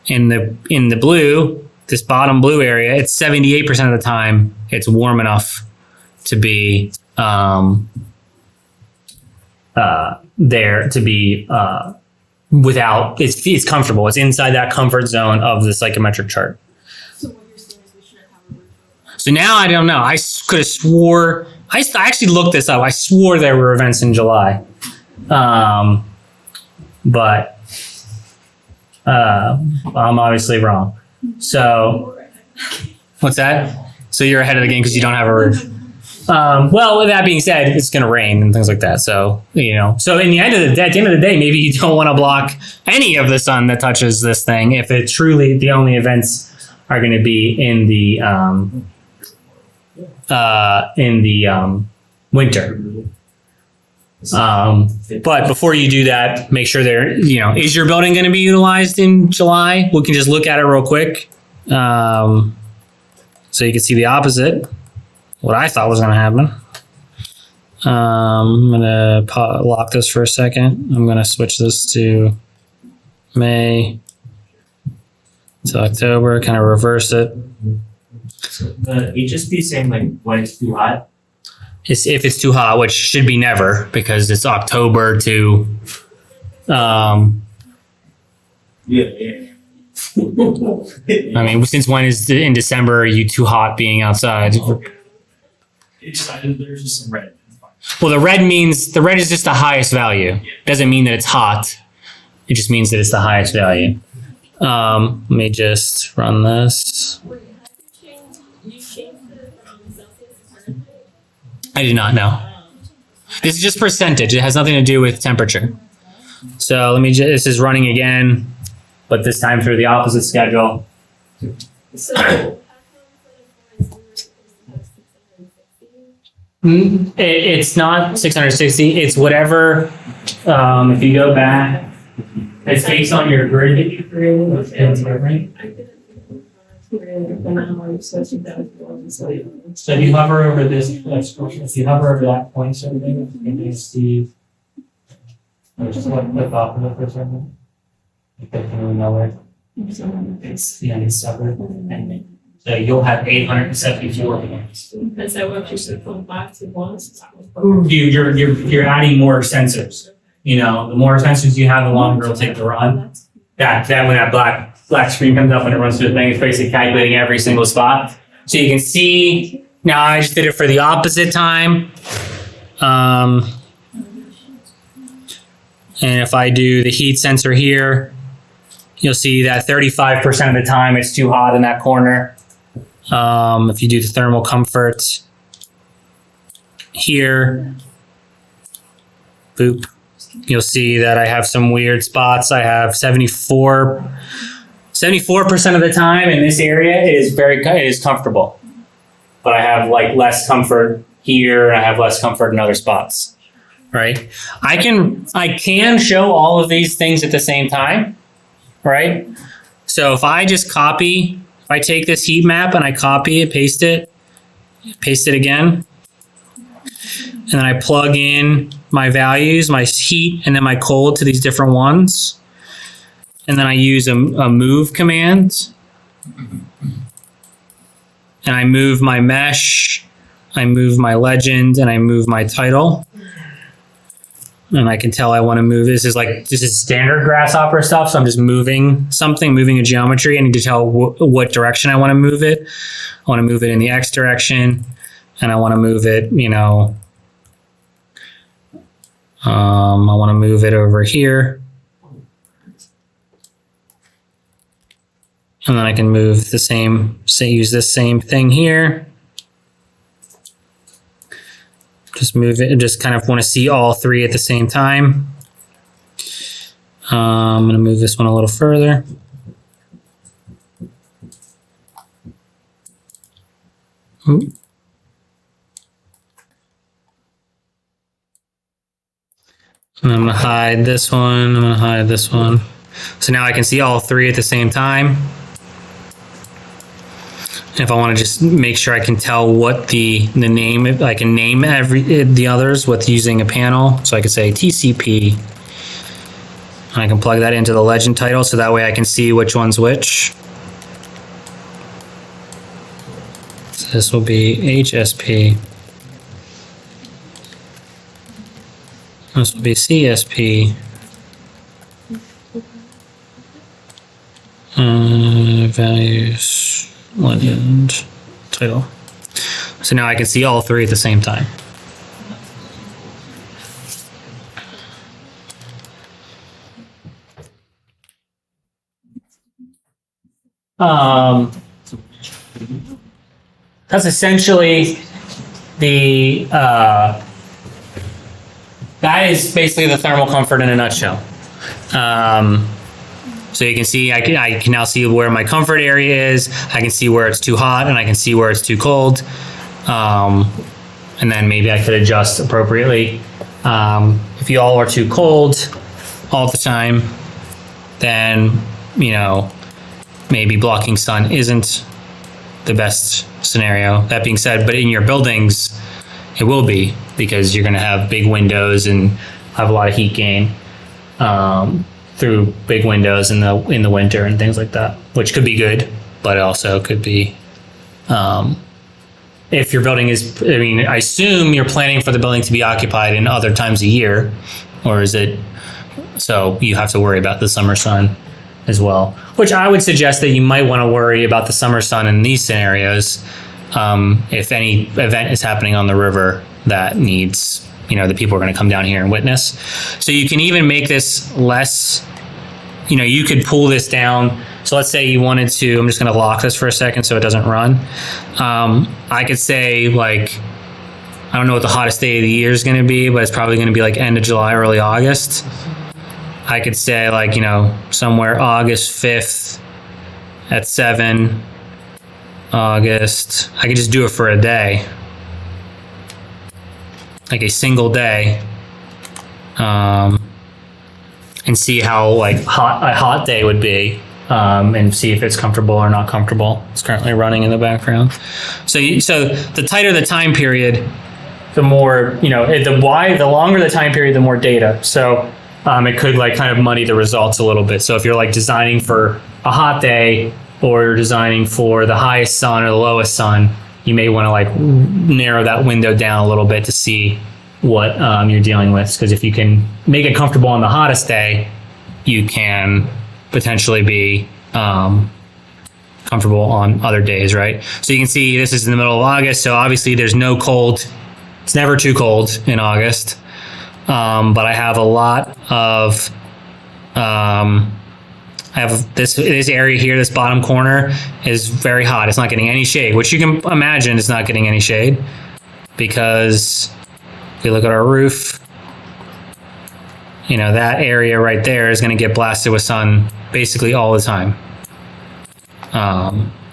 In the blue, this bottom blue area, it's 78% of the time it's warm enough to be there to be without it's comfortable. It's inside that comfort zone of the psychometric chart. So what you're saying is we shouldn't have a window. So now I don't know. I could have swore. I actually looked this up. I swore there were events in July, but I'm obviously wrong. So what's that? So you're ahead of the game because you don't have a roof. Well, with that being said, it's going to rain and things like that. So, so at the end of the day, maybe you don't want to block any of the sun that touches this thing. If it truly, the only events are going to be in the winter. But before you do that, make sure is your building going to be utilized in July? We can just look at it real quick. So you can see the opposite. What I thought was going to happen. I'm going to lock this for a second. I'm going to switch this to May to October, kind of reverse it. So the HSP is saying like when it's too hot. If it's too hot, which should be never, because it's October to Yeah. I mean, since when is in December are you too hot being outside? There's just some red. Well, the red is just the highest value. Doesn't mean that it's hot. It just means that it's the highest value. Let me just run this. Wait, have you changed it from Celsius to Fahrenheit? I do not know. This is just percentage. It has nothing to do with temperature. So this is running again, but this time through the opposite schedule. So, It's not 660. It's whatever. If you go back, it's based on your grid that you created. Right? So if you hover over this, if you hover over that point, sort of thing, you can see. Just click off of it for a second. You click nowhere. It's separate. So you'll have 874 points. Is that what you should from 5 to 1? You're adding more sensors. The more sensors you have, the longer it'll take to run. That when that black screen comes up and it runs through the thing, it's basically calculating every single spot. So you can see now I just did it for the opposite time. And if I do the heat sensor here, you'll see that 35% of the time it's too hot in that corner. If you do the thermal comfort here, boop, you'll see that I have some weird spots. I have 74% of the time in this area it is comfortable, but I have like less comfort here and I have less comfort in other spots. Right? I can show all of these things at the same time. Right? So if I take this heat map and I copy it, paste it again, and then I plug in my values, my heat, and then my cold to these different ones, and then I use a move command, and I move my mesh, I move my legend, and I move my title. And I can tell I want to move. This is standard Grasshopper stuff. So I'm just moving a geometry. I need to tell what direction I want to move it. I want to move it in the X direction, and I want to move it, I want to move it over here. And then I can move use this same thing here. Just move it and just kind of want to see all three at the same time. I'm going to move this one a little further. Ooh. And I'm gonna hide this one. I'm gonna hide this one. So now I can see all three at the same time. If I want to just make sure I can tell what the name, I can name the others with using a panel. So I can say TCP, and I can plug that into the legend title, so that way I can see which one's which. So this will be HSP. This will be CSP. Values. Legend title. So now I can see all three at the same time. That's essentially the that is basically the thermal comfort in a nutshell. So you can see, I can now see where my comfort area is. I can see where it's too hot, and I can see where it's too cold. And then maybe I could adjust appropriately. If you all are too cold all the time, then, you know, maybe blocking sun isn't the best scenario. That being said, but in your buildings, it will be, because you're going to have big windows and have a lot of heat gain. Through big windows in the winter and things like that, which could be good, but it also could be, if your building is, I mean, I assume you're planning for the building to be occupied in other times a year, or is it, so you have to worry about the summer sun as well, which I would suggest that you might want to worry about the summer sun in these scenarios, if any event is happening on the river that needs, you know, the people are going to come down here and witness. So you can even make this less, you know, you could pull this down. So let's say you wanted to, I'm just going to lock this for a second so it doesn't run. I could say, like, I don't know what the hottest day of the year is going to be, but it's probably going to be like end of July, early August. I could say, like, you know, somewhere August 5th at 7, August. I could just do it for a day. Like a single day, and see how like a hot day would be, and see if it's comfortable or not comfortable. It's currently running in the background. So the tighter the time period, the more, you know, the longer the time period, the more data. So it could like kind of muddy the results a little bit. So if you're like designing for a hot day, or you're designing for the highest sun or the lowest sun, you may want to like narrow that window down a little bit to see what you're dealing with. Because if you can make it comfortable on the hottest day, you can potentially be comfortable on other days, right? So you can see this is in the middle of August, so obviously there's no cold. It's never too cold in August. But I have a lot of, I have this area here, this bottom corner is very hot. It's not getting any shade, which you can imagine it's not getting any shade, because if you look at our roof, you know, that area right there is going to get blasted with sun basically all the time.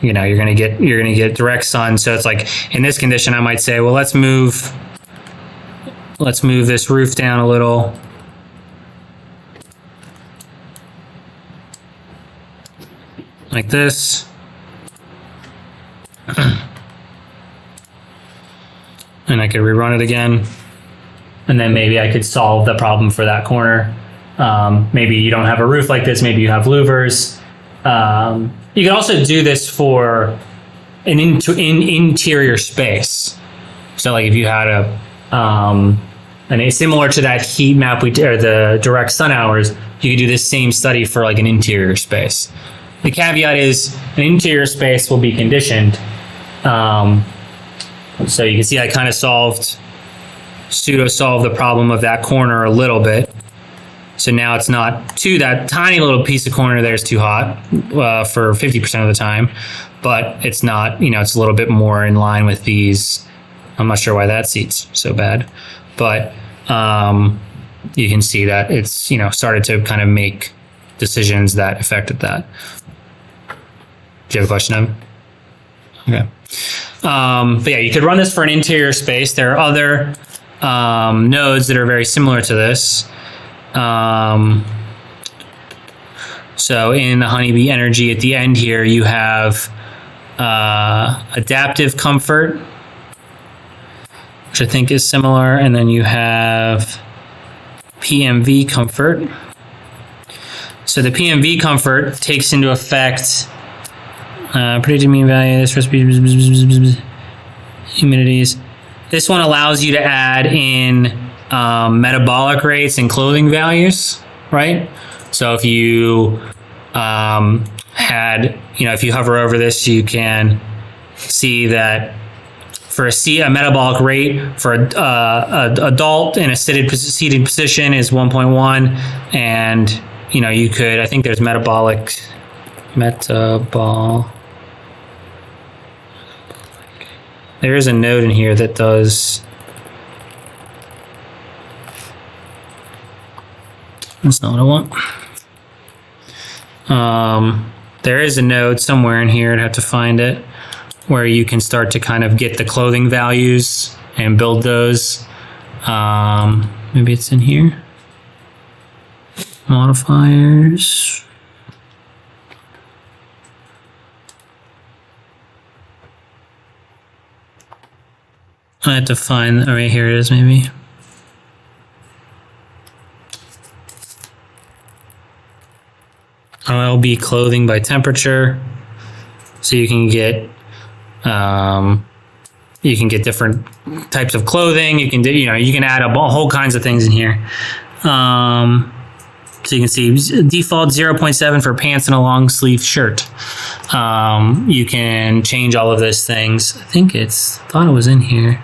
You know, you're going to get direct sun. So it's like in this condition, I might say, well, let's move this roof down a little. Like this. And I could rerun it again. And then maybe I could solve the problem for that corner. Maybe you don't have a roof like this. Maybe you have louvers. You can also do this for an interior space. So like if you had similar to that heat map or the direct sun hours, you could do this same study for like an interior space. The caveat is an interior space will be conditioned. So you can see I kind of pseudo-solved the problem of that corner a little bit. So now it's not that tiny little piece of corner there is too hot for 50% of the time, but it's not, you know, it's a little bit more in line with these. I'm not sure why that seat's so bad, but you can see that it's, you know, started to kind of make decisions that affected that. Do you have a question, Em? Okay. But yeah, you could run this for an interior space. There are other nodes that are very similar to this. So in the Honeybee Energy at the end here, you have Adaptive Comfort, which I think is similar, and then you have PMV Comfort. So the PMV Comfort takes into effect predicted mean value, this recipe, humidities. This one allows you to add in metabolic rates and clothing values, right? So if you if you hover over this, you can see that for a metabolic rate for a adult in a seated position is 1.1, and you could, I think there's there is a node in here that does. That's not what I want. There is a node somewhere in here. I'd have to find it, where you can start to kind of get the clothing values and build those. Maybe it's in here. Modifiers. I have to find, right here it is maybe. OLB clothing by temperature. So you can get different types of clothing. You can do, you can add a whole kinds of things in here. So you can see default 0.7 for pants and a long sleeve shirt. You can change all of those things. I thought it was in here.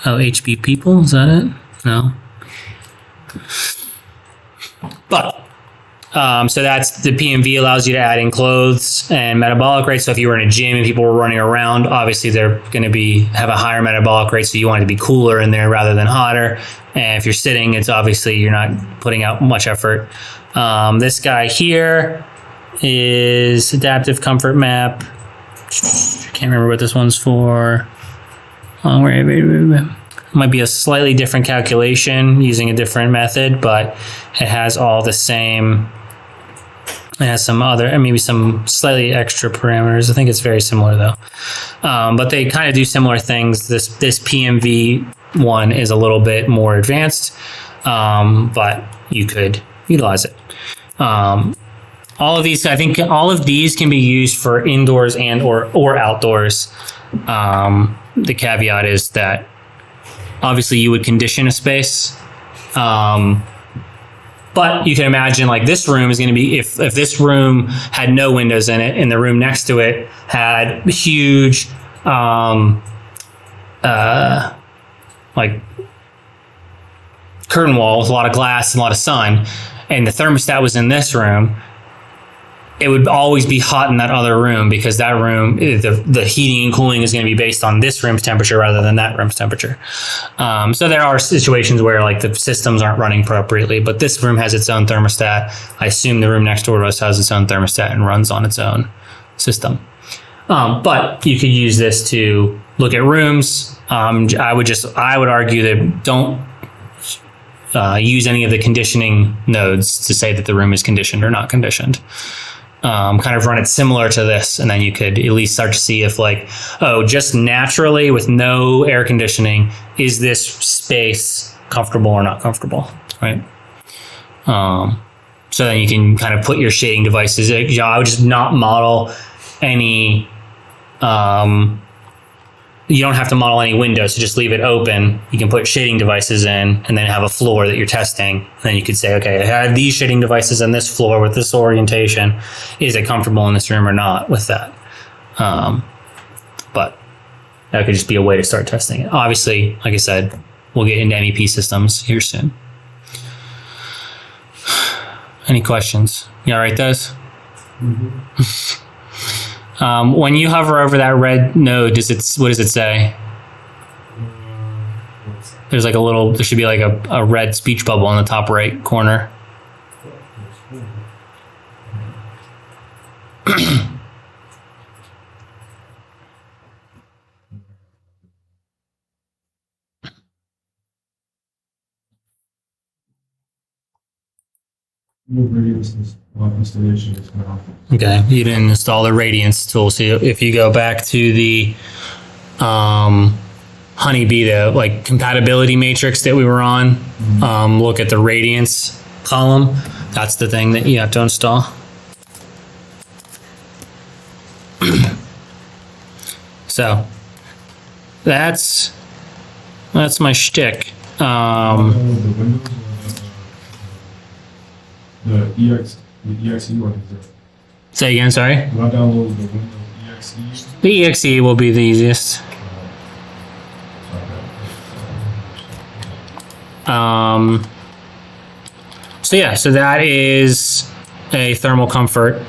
Oh, HB people, is that it? No. But so that's the PMV allows you to add in clothes and metabolic rates. So if you were in a gym and people were running around, obviously they're going to have a higher metabolic rate. So you want it to be cooler in there rather than hotter. And if you're sitting, it's obviously you're not putting out much effort. This guy here is Adaptive Comfort Map. Can't remember what this one's for. Might be a slightly different calculation using a different method, but it has all the same. It has some other, maybe some slightly extra parameters. I think it's very similar though. But they kind of do similar things. This PMV one is a little bit more advanced, but you could utilize it. All of these, I think all of these can be used for indoors and or outdoors. The caveat is that obviously you would condition a space. But you can imagine like this room is going to be, if this room had no windows in it and the room next to it had huge, like curtain wall with a lot of glass and a lot of sun, and the thermostat was in this room, it would always be hot in that other room because that room, the heating and cooling is going to be based on this room's temperature rather than that room's temperature. So there are situations where like the systems aren't running appropriately, but this room has its own thermostat. I assume the room next door to us has its own thermostat and runs on its own system. But you could use this to look at rooms. I would argue that don't use any of the conditioning nodes to say that the room is conditioned or not conditioned. Kind of run it similar to this, and then you could at least start to see if like, just naturally with no air conditioning, is this space comfortable or not comfortable, right? So then you can kind of put your shading devices. I would just not model any. You don't have to model any windows, so just leave it open. You can put shading devices in and then have a floor that you're testing. And then you could say, okay, I have these shading devices on this floor with this orientation. Is it comfortable in this room or not with that? But that could just be a way to start testing it. Obviously, like I said, we'll get into MEP systems here soon. Any questions? You all right, Des? Mm-hmm. When you hover over that red node, what does it say? There's like there should be like a red speech bubble in the top right corner. Installation is now. Okay, you didn't install the radiance tool. So if you go back to the Honeybee, the like compatibility matrix that we were on, look at the radiance column. That's the thing that you have to install. So that's my shtick. The EXE one is there. Say again, sorry. Do I download the Windows EXE? The EXE will be the easiest. So yeah, so that is a thermal comfort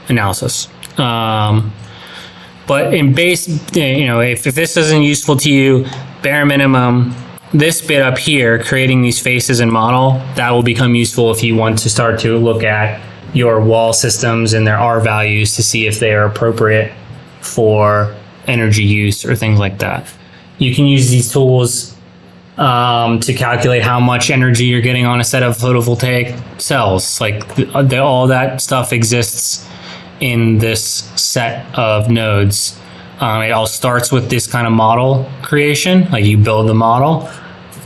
analysis. But in base, if this isn't useful to you, bare minimum, this bit up here, creating these faces and model, that will become useful if you want to start to look at your wall systems and their R values to see if they are appropriate for energy use or things like that. You can use these tools to calculate how much energy you're getting on a set of photovoltaic cells. Like all that stuff exists in this set of nodes. It all starts with this kind of model creation, like you build the model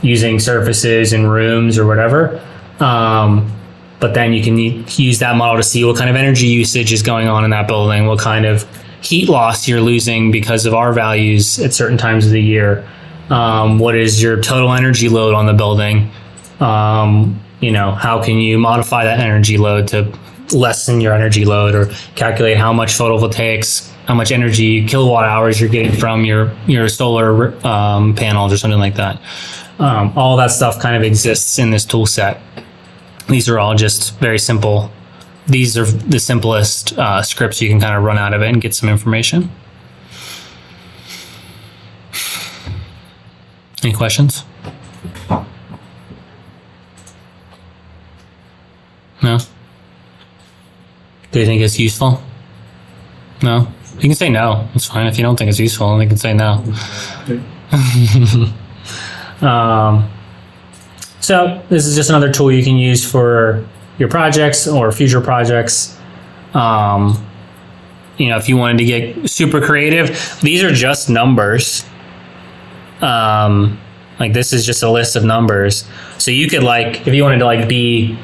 using surfaces and rooms or whatever. But then you can use that model to see what kind of energy usage is going on in that building, what kind of heat loss you're losing because of R values at certain times of the year. What is your total energy load on the building? How can you modify that energy load to lessen your energy load, or calculate how much photovoltaics, how much energy kilowatt hours you're getting from your solar panels or something like that. All that stuff kind of exists in this tool set. These are all just very simple. These are the simplest scripts you can kind of run out of it and get some information. Any questions? No? Do you think it's useful? No? You can say no. It's fine. If you don't think it's useful, then you can say no. So this is just another tool you can use for your projects or future projects. If you wanted to get super creative, these are just numbers. Like this is just a list of numbers. So you could if you wanted to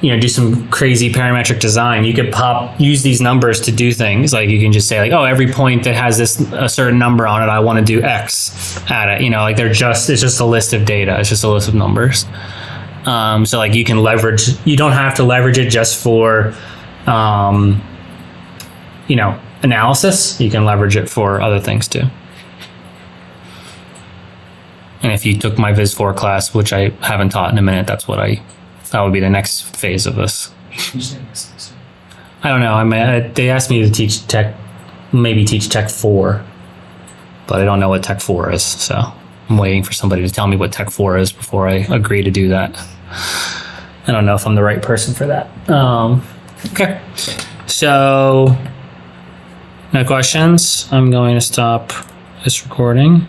do some crazy parametric design, you could use these numbers to do things. Like you can just say every point that has a certain number on it, I want to do X at it. It's just a list of data. It's just a list of numbers. So you can leverage, you don't have to leverage it just for, analysis. You can leverage it for other things too. And if you took my Viz 4 class, which I haven't taught in a minute, that would be the next phase of this. I don't know. They asked me to teach Tech 4, but I don't know what Tech 4 is. So I'm waiting for somebody to tell me what Tech 4 is before I agree to do that. I don't know if I'm the right person for that. Okay. So no questions. I'm going to stop this recording.